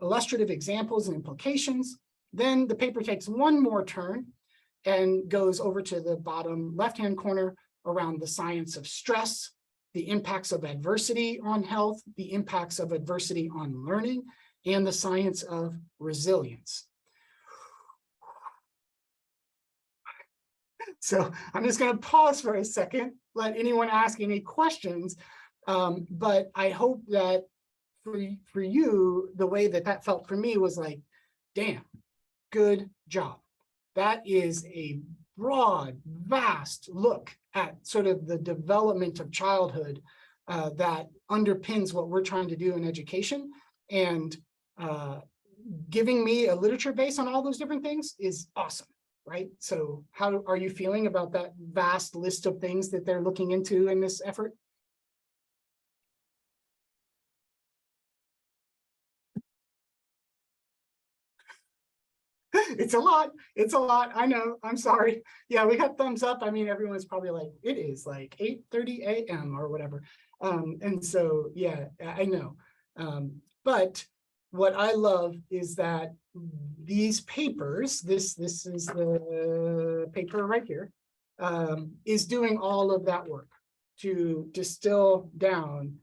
illustrative examples and implications. Then the paper takes one more turn and goes over to the bottom left-hand corner around the science of stress, the impacts of adversity on health, the impacts of adversity on learning, and the science of resilience. So I'm just going to pause for a second, let anyone ask any questions. But I hope that for you, the way that felt for me was like, damn, good job. That is a broad, vast look at sort of the development of childhood that underpins what we're trying to do in education. And giving me a literature base on all those different things is awesome. Right? So how are you feeling about that vast list of things that they're looking into in this effort? It's a lot. It's a lot. I know. I'm sorry. Yeah, we got thumbs up. I mean, everyone's probably like, it is like 8:30 a.m. or whatever. And so, yeah, I know. But what I love is that these papers, this is the paper right here, is doing all of that work to distill down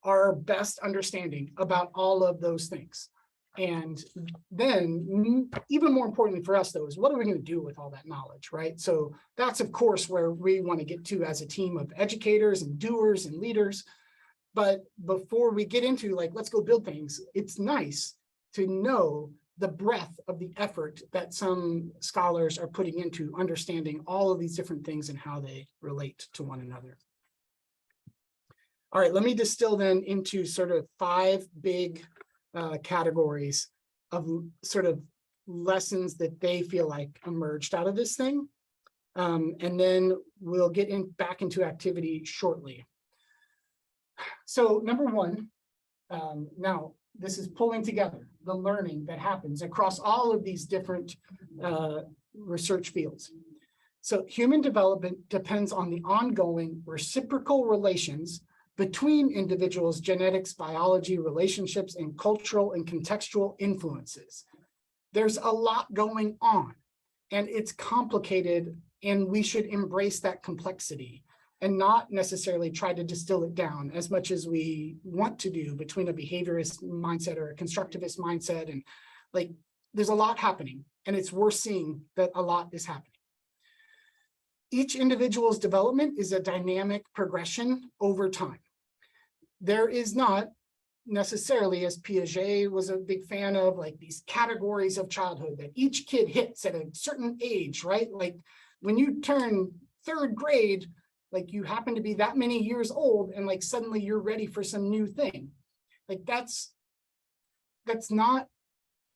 our best understanding about all of those things. And then even more importantly for us though, is what are we going to do with all that knowledge, right? So that's of course where we want to get to as a team of educators and doers and leaders. But before we get into like, let's go build things, it's nice to know the breadth of the effort that some scholars are putting into understanding all of these different things and how they relate to one another. All right, let me distill then into sort of 5 big categories of sort of lessons that they feel like emerged out of this thing. And then we'll get back into activity shortly. So number 1, now this is pulling together the learning that happens across all of these different research fields. So human development depends on the ongoing reciprocal relations between individuals' genetics, biology, relationships, and cultural and contextual influences. There's a lot going on, and it's complicated, and we should embrace that complexity and not necessarily try to distill it down as much as we want to do between a behaviorist mindset or a constructivist mindset. And like, there's a lot happening, and it's worth seeing that a lot is happening. Each individual's development is a dynamic progression over time. There is not necessarily, as Piaget was a big fan of, like these categories of childhood that each kid hits at a certain age, right? Like when you turn third grade, like you happen to be that many years old and like suddenly you're ready for some new thing. Like that's not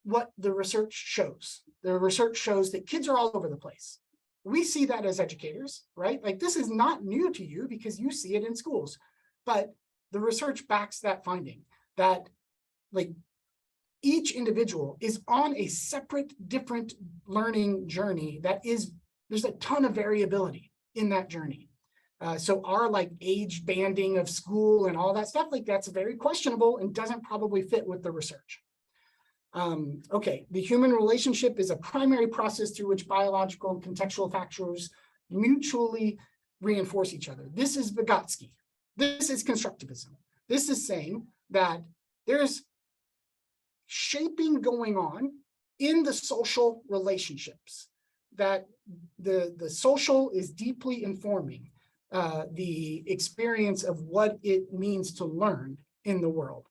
what the research shows. The research shows that kids are all over the place. We see that as educators, right? Like this is not new to you because you see it in schools, but the research backs that finding that like each individual is on a separate, different learning journey there's a ton of variability in that journey. So our like age banding of school and all that stuff, like that's very questionable and doesn't probably fit with the research. Okay, the human relationship is a primary process through which biological and contextual factors mutually reinforce each other. This is Vygotsky. This is constructivism. This is saying that there's shaping going on in the social relationships, that the social is deeply informing the experience of what it means to learn in the world.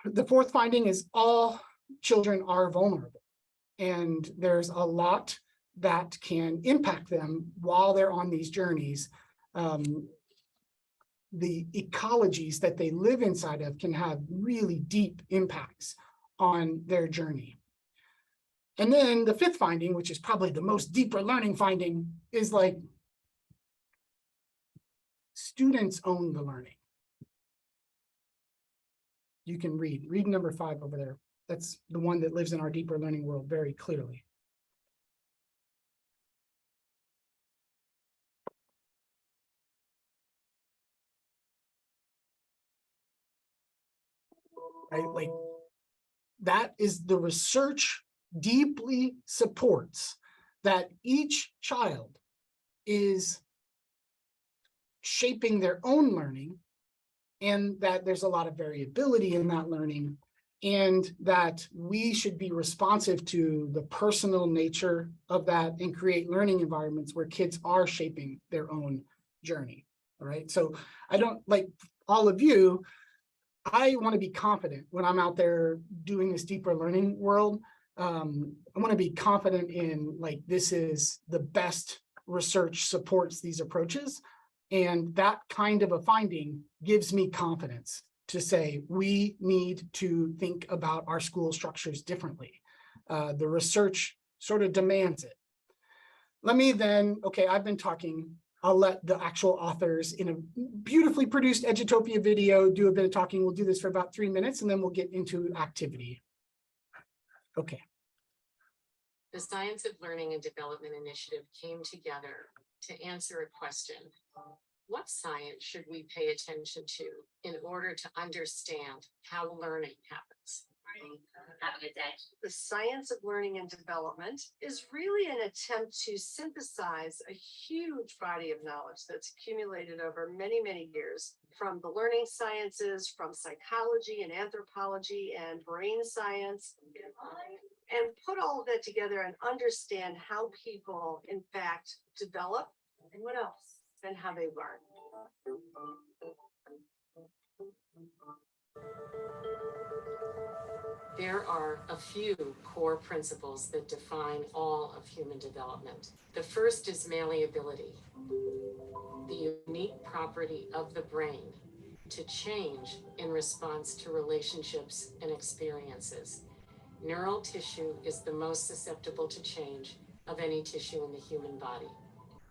The fourth finding is all children are vulnerable, and there's a lot that can impact them while they're on these journeys. The ecologies that they live inside of can have really deep impacts on their journey. And then the fifth finding, which is probably the most deeper learning finding, is like students own the learning. You can read number 5 over there. That's the one that lives in our deeper learning world very clearly. Right, like that is the research deeply supports that each child is shaping their own learning, and that there's a lot of variability in that learning, and that we should be responsive to the personal nature of that and create learning environments where kids are shaping their own journey. All right, so I don't, like all of you, I want to be confident when I'm out there doing this deeper learning world. I want to be confident in like, this is the best research supports these approaches. And that kind of a finding gives me confidence to say, we need to think about our school structures differently. The research sort of demands it. Let me then, okay, I've been talking. I'll let the actual authors in a beautifully produced Edutopia video do a bit of talking. We'll do this for about 3 minutes and then we'll get into activity. Okay. The Science of Learning and Development Initiative came together to answer a question. What science should we pay attention to in order to understand how learning happens? Have a good day. The science of learning and development is really an attempt to synthesize a huge body of knowledge that's accumulated over many, many years from the learning sciences, from psychology and anthropology and brain science, and put all of that together and understand how people, in fact, develop and what else, and how they learn. There are a few core principles that define all of human development. The first is malleability, the unique property of the brain to change in response to relationships and experiences. Neural tissue is the most susceptible to change of any tissue in the human body.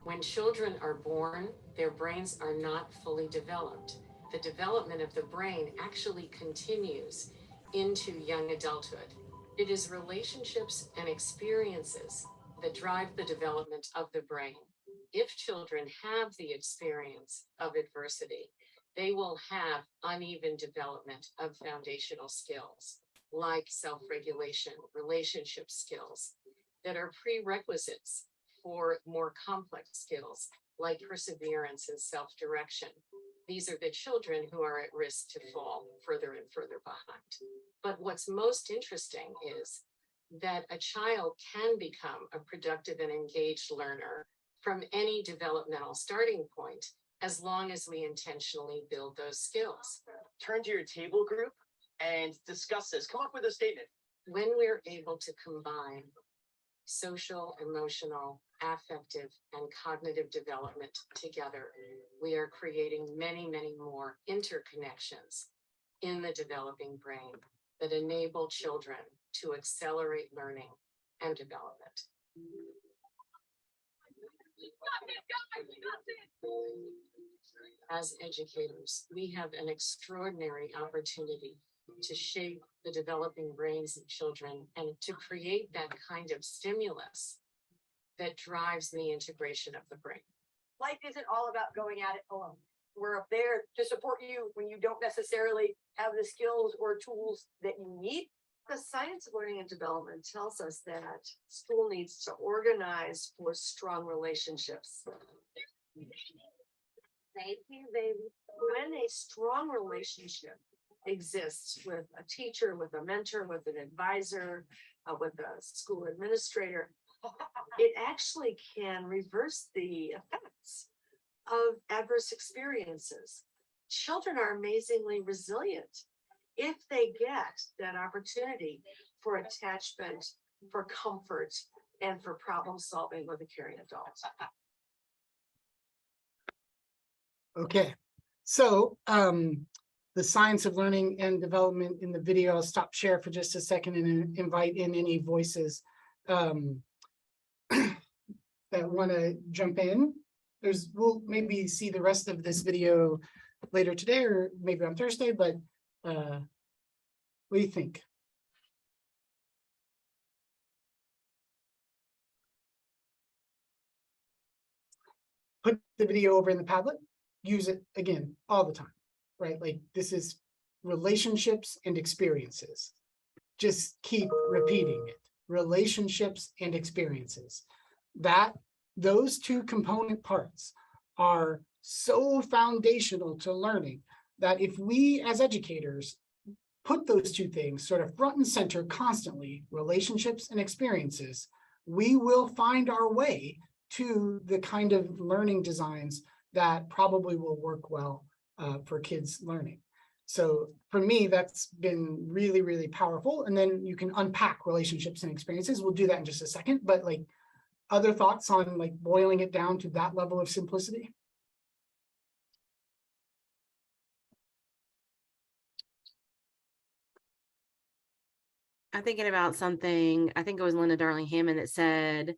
When children are born, their brains are not fully developed. The development of the brain actually continues into young adulthood. It is relationships and experiences that drive the development of the brain. If children have the experience of adversity, they will have uneven development of foundational skills like self-regulation, relationship skills that are prerequisites for more complex skills like perseverance and self-direction. These are the children who are at risk to fall further and further behind. But what's most interesting is that a child can become a productive and engaged learner from any developmental starting point, as long as we intentionally build those skills. turn to your table group and discuss this. Come up with a statement. When we're able to combine social, emotional, affective, and cognitive development together, we are creating many, many more interconnections in the developing brain that enable children to accelerate learning and development. As educators, we have an extraordinary opportunity to shape the developing brains of children and to create that kind of stimulus that drives the integration of the brain. Life isn't all about going at it alone. We're up there to support you when you don't necessarily have the skills or tools that you need. The science of learning and development tells us that school needs to organize for strong relationships. Thank you, baby. When a strong relationship exists with a teacher, with a mentor, with an advisor, with a school administrator, it actually can reverse the effects of adverse experiences. Children are amazingly resilient if they get that opportunity for attachment, for comfort, and for problem solving with a caring adult. Okay, so the science of learning and development in the video, I'll stop share for just a second and invite in any voices that want to jump in. We'll maybe see the rest of this video later today or maybe on Thursday, but what do you think? Put the video over in the Padlet, use it again all the time, right? Like this is relationships and experiences. Just keep repeating it. Relationships and experiences. Those two component parts are so foundational to learning that if we as educators put those two things sort of front and center constantly, relationships and experiences, we will find our way to the kind of learning designs that probably will work well for kids learning. So for me, that's been really, really powerful. And then you can unpack relationships and experiences. We'll do that in just a second, but like other thoughts on like boiling it down to that level of simplicity? I'm thinking about something, I think it was Linda Darling Hammond that said,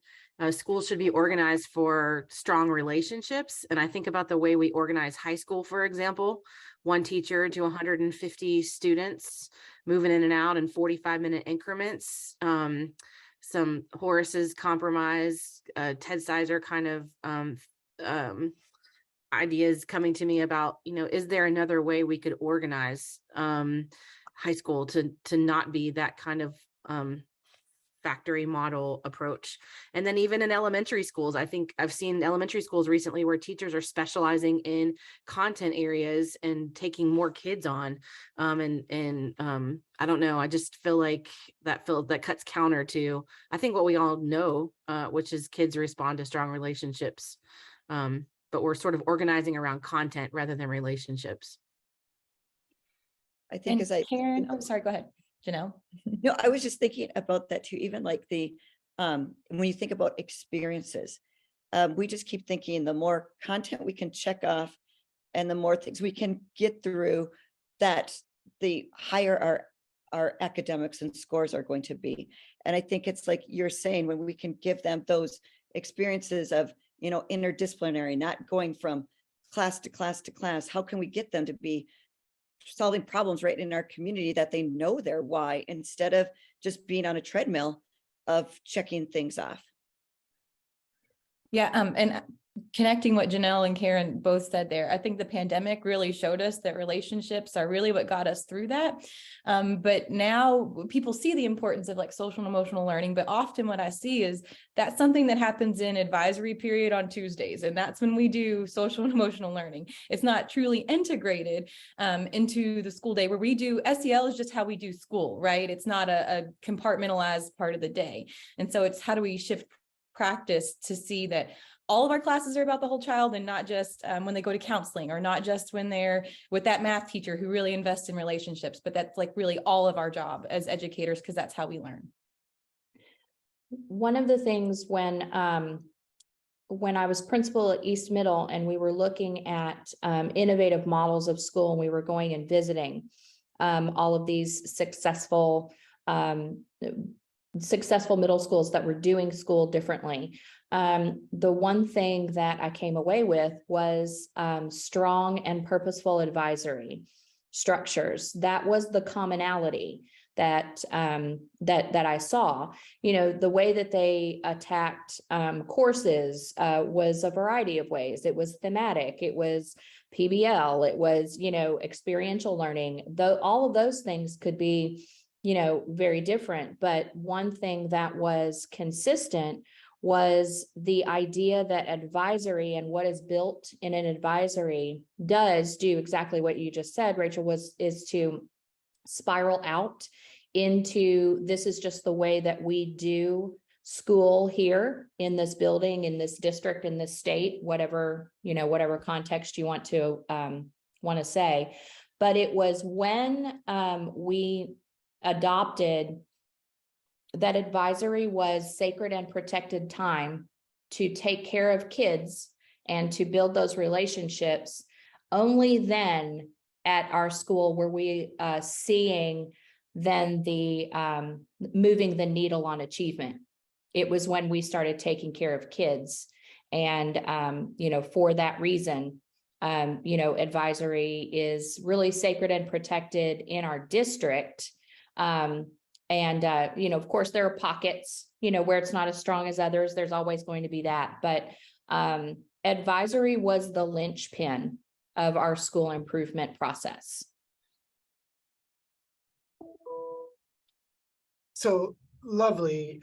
schools should be organized for strong relationships. And I think about the way we organize high school, for example, one teacher to 150 students moving in and out in 45-minute increments. Some Horace's compromise, Ted Sizer kind of ideas coming to me about, is there another way we could organize high school to not be that kind of factory model approach. And then even in elementary schools, I think I've seen elementary schools recently where teachers are specializing in content areas and taking more kids on. I don't know, I just feel like that cuts counter to, I think what we all know, which is kids respond to strong relationships. But we're sort of organizing around content rather than relationships. I think Karen, I'm sorry, go ahead, Janelle. No, I was just thinking about that too, even like when you think about experiences, we just keep thinking the more content we can check off and the more things we can get through, that the higher our academics and scores are going to be. And I think it's like you're saying, when we can give them those experiences of, interdisciplinary, not going from class to class to class, how can we get them to be solving problems right in our community that they know their why, instead of just being on a treadmill of checking things off. Yeah, and connecting what Janelle and Karen both said there, I think the pandemic really showed us that relationships are really what got us through that. But now people see the importance of like social and emotional learning, but often what I see is that's something that happens in advisory period on Tuesdays. And that's when we do social and emotional learning. It's not truly integrated into the school day, where we do SEL is just how we do school, right? It's not a compartmentalized part of the day. And so it's how do we shift practice to see that all of our classes are about the whole child, and not just when they go to counseling, or not just when they're with that math teacher who really invests in relationships, but that's like really all of our job as educators, because that's how we learn. One of the things when I was principal at East Middle and we were looking at innovative models of school, and we were going and visiting all of these successful middle schools that were doing school differently. The one thing that I came away with was strong and purposeful advisory structures. That was the commonality that I saw. You know, the way that they attacked courses was a variety of ways. It was thematic, it was PBL, it was, you know, experiential learning. Though all of those things could be, you know, very different. But one thing that was consistent was the idea that advisory and what is built in an advisory does do exactly what you just said, Rachel, is to spiral out into, this is just the way that we do school here in this building, in this district, in this state, whatever, you know, whatever context you want to say. But it was when we adopted that advisory was sacred and protected time to take care of kids and to build those relationships. Only then at our school were we seeing then the moving the needle on achievement. It was when we started taking care of kids. And, you know, for that reason, you know, advisory is really sacred and protected in our district. You know, of course, there are pockets, you know, where it's not as strong as others. There's always going to be that. But advisory was the linchpin of our school improvement process. So lovely.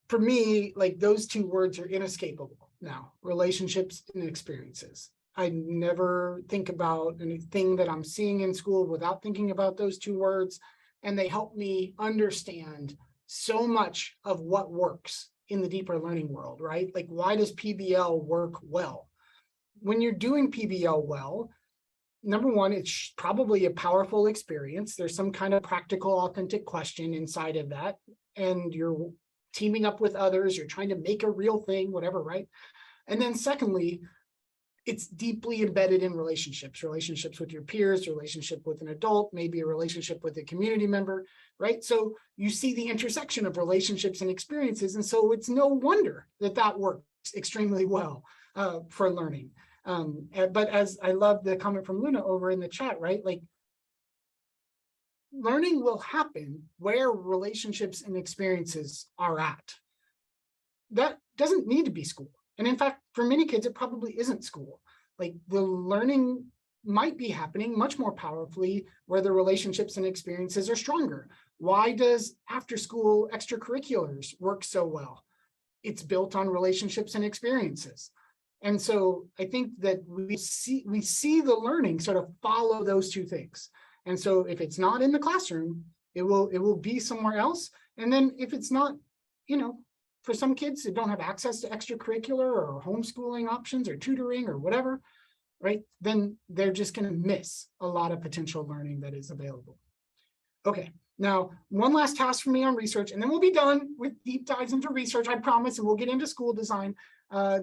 For me, like, those two words are inescapable now: relationships and experiences. I never think about anything that I'm seeing in school without thinking about those two words. And they help me understand so much of what works in the deeper learning world, right? Like, why does PBL work well? When you're doing PBL well, number one, it's probably a powerful experience. There's some kind of practical, authentic question inside of that. And you're teaming up with others, you're trying to make a real thing, whatever, right? And then secondly, it's deeply embedded in relationships with your peers, relationship with an adult, maybe a relationship with a community member, right? So you see the intersection of relationships and experiences. And so it's no wonder that that works extremely well for learning. But as I love the comment from Luna over in the chat, right? Like, learning will happen where relationships and experiences are at. That doesn't need to be school. And in fact, for many kids, it probably isn't school. Like, the learning might be happening much more powerfully where the relationships and experiences are stronger. Why does after school extracurriculars work so well? It's built on relationships and experiences. And so I think that we see the learning sort of follow those two things. And so if it's not in the classroom, it will be somewhere else. And then if it's not, you know, for some kids that don't have access to extracurricular or homeschooling options or tutoring or whatever, right, then they're just going to miss a lot of potential learning that is available. Okay, now one last task for me on research, and then we'll be done with deep dives into research, I promise, and we'll get into school design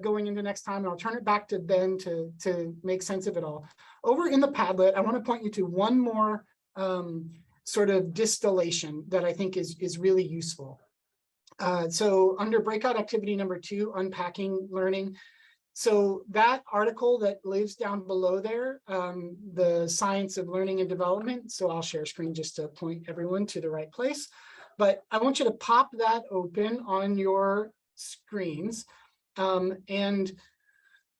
going into next time, and I'll turn it back to Ben to make sense of it all. Over in the Padlet, I want to point you to one more sort of distillation that I think is really useful. So under breakout activity number 2, unpacking learning. So that article that lives down below there, the science of learning and development. So I'll share screen just to point everyone to the right place. But I want you to pop that open on your screens. And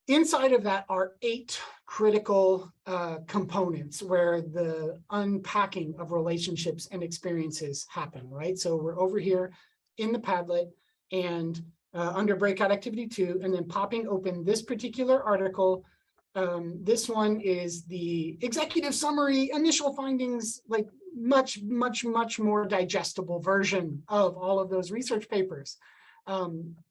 inside of that are 8 critical components where the unpacking of relationships and experiences happen, right? So we're over here in the Padlet and under breakout activity 2, and then popping open this particular article. This one is the executive summary, initial findings, like much more digestible version of all of those research papers.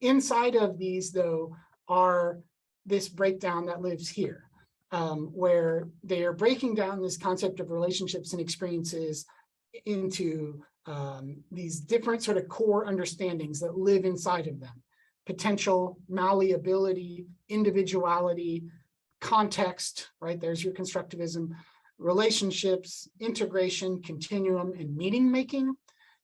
Inside of these, though, are this breakdown that lives here, where they are breaking down this concept of relationships and experiences into these different sort of core understandings that live inside of them: potential, malleability, individuality, context, right? There's your constructivism, relationships, integration, continuum, and meaning making,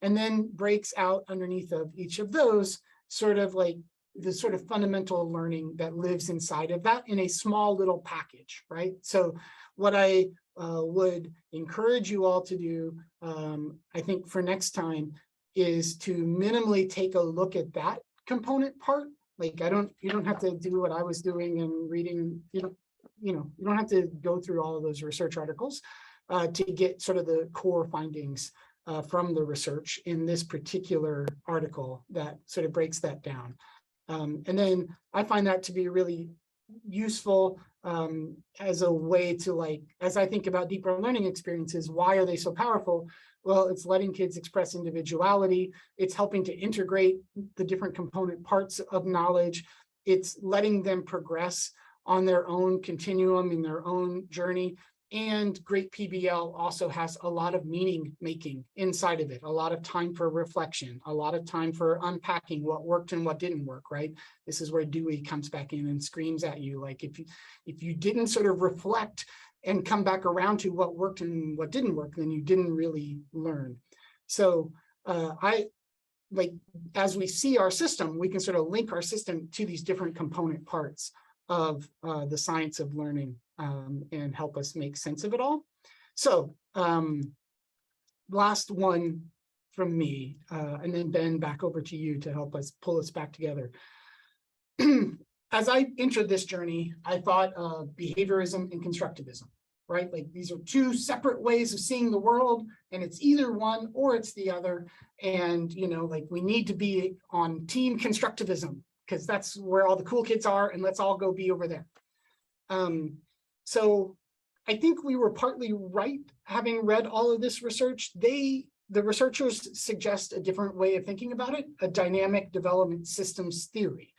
and then breaks out underneath of each of those sort of like the sort of fundamental learning that lives inside of that in a small little package, right? So what I would encourage you all to do, I think for next time, is to minimally take a look at that component part. Like you don't have to do what I was doing and reading, you don't have to go through all of those research articles to get sort of the core findings from the research in this particular article that sort of breaks that down. And then I find that to be really useful as a way to, like, as I think about deeper learning experiences, why are they so powerful? Well, it's letting kids express individuality. It's helping to integrate the different component parts of knowledge. It's letting them progress on their own continuum in their own journey. And great PBL also has a lot of meaning making inside of it, a lot of time for reflection, a lot of time for unpacking what worked and what didn't work, right? This is where Dewey comes back in and screams at you, like, if you didn't sort of reflect and come back around to what worked and what didn't work, then you didn't really learn. So as we see our system, we can sort of link our system to these different component parts of the science of learning and help us make sense of it all. So last one from me, and then Ben, back over to you to help us pull us back together. As I entered this journey, I thought of behaviorism and constructivism, right? Like, these are two separate ways of seeing the world, and it's either one or it's the other. And, like, we need to be on team constructivism because that's where all the cool kids are, and let's all go be over there. So I think we were partly right, having read all of this research. The researchers suggest a different way of thinking about it, a dynamic development systems theory,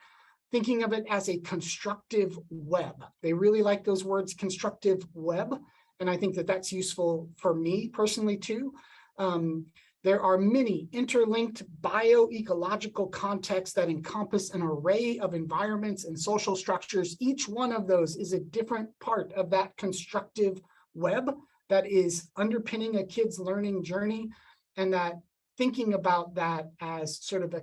thinking of it as a constructive web. They really like those words, constructive web. And I think that that's useful for me personally too. There are many interlinked bioecological contexts that encompass an array of environments and social structures. Each one of those is a different part of that constructive web that is underpinning a kid's learning journey, and that thinking about that as sort of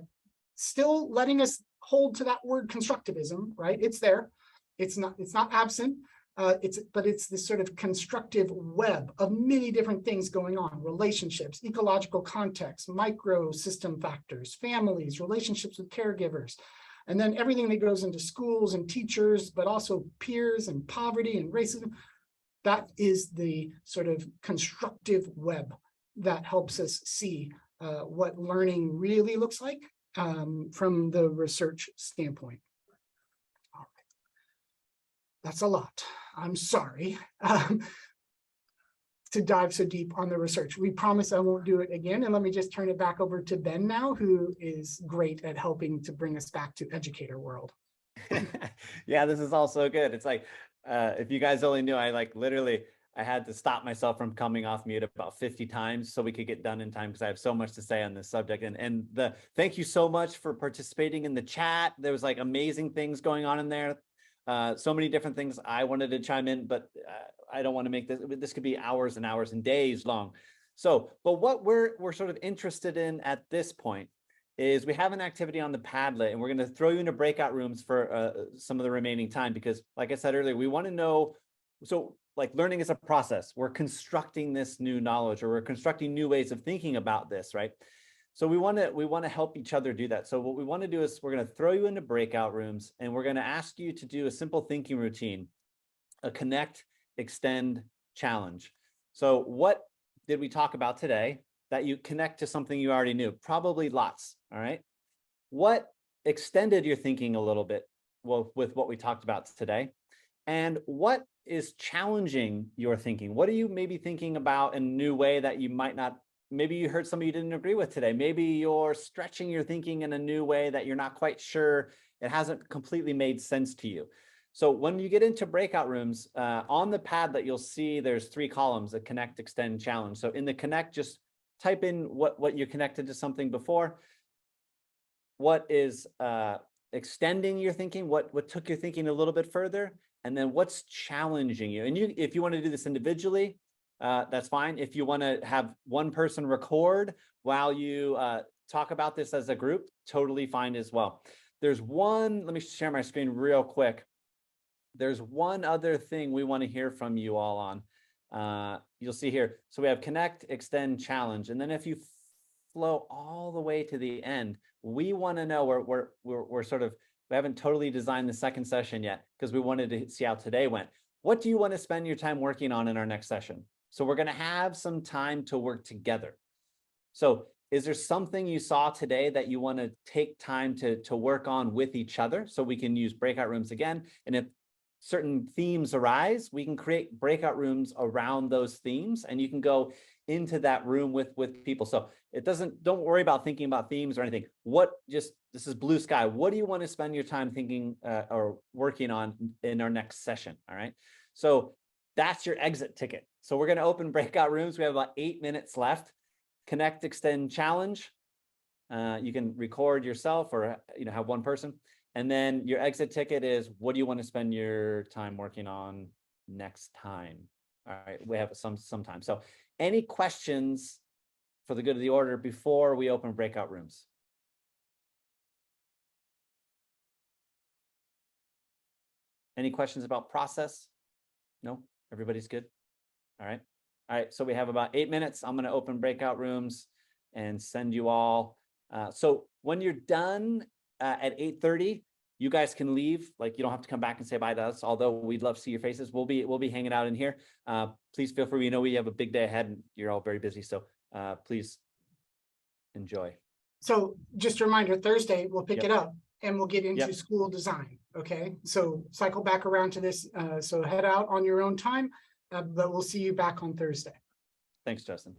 still letting us hold to that word constructivism, right? It's there. It's not absent. But it's this sort of constructive web of many different things going on: relationships, ecological context, micro system factors, families, relationships with caregivers, and then everything that goes into schools and teachers, but also peers and poverty and racism. That is the sort of constructive web that helps us see what learning really looks like from the research standpoint. All right. That's a lot. I'm sorry to dive so deep on the research. We promise I won't do it again. And let me just turn it back over to Ben now, who is great at helping to bring us back to educator world. Yeah, this is all so good. It's like, if you guys only knew, I had to stop myself from coming off mute about 50 times so we could get done in time, because I have so much to say on this subject. And thank you so much for participating in the chat. There was like amazing things going on in there. So many different things I wanted to chime in, but I don't want to make this could be hours and hours and days long. So, but what we're sort of interested in at this point is we have an activity on the Padlet, and we're going to throw you into breakout rooms for some of the remaining time, because like I said earlier, we want to know, so like learning is a process. We're constructing this new knowledge, or we're constructing new ways of thinking about this, right? So we want to help each other do that. So what we want to do is we're going to throw you into breakout rooms, and we're going to ask you to do a simple thinking routine, a connect, extend, challenge. So what did we talk about today that you connect to something you already knew? Probably lots. All right. What extended your thinking a little bit with what we talked about today? And what is challenging your thinking? What are you maybe thinking about in a new way that you might not maybe you heard somebody you didn't agree with today. Maybe you're stretching your thinking in a new way that you're not quite sure. It hasn't completely made sense to you. So when you get into breakout rooms, on the pad that you'll see, there's 3 columns, a connect, extend, challenge. So in the connect, just type in what you connected to something before. What is extending your thinking? What took your thinking a little bit further? And then what's challenging you? And if you want to do this individually, that's fine. If you want to have one person record while you talk about this as a group, totally fine as well. There's one, let me share my screen real quick. There's one other thing we want to hear from you all on. You'll see here. So we have connect, extend, challenge. And then if you flow all the way to the end, we want to know we're sort of, we haven't totally designed the second session yet because we wanted to see how today went. What do you want to spend your time working on in our next session? So we're going to have some time to work together. So is there something you saw today that you want to take time to work on with each other so we can use breakout rooms again? And if certain themes arise, we can create breakout rooms around those themes, and you can go into that room with people. So it don't worry about thinking about themes or anything. This is blue sky. What do you want to spend your time thinking or working on in our next session? All right. So that's your exit ticket. So we're going to open breakout rooms. We have about 8 minutes left. Connect, extend, challenge. You can record yourself or have one person. And then your exit ticket is, what do you want to spend your time working on next time? All right, we have some time. So any questions for the good of the order before we open breakout rooms? Any questions about process? No, everybody's good. All right. All right, so we have about 8 minutes. I'm going to open breakout rooms and send you all. So when you're done at 8:30, you guys can leave. Like, you don't have to come back and say bye to us, although we'd love to see your faces. We'll be hanging out in here. Please feel free. We know we have a big day ahead and you're all very busy. So please enjoy. So just a reminder, Thursday, we'll pick Yep. it up and we'll get into Yep. school design. Okay, so cycle back around to this. So head out on your own time, but we'll see you back on Thursday. Thanks, Justin.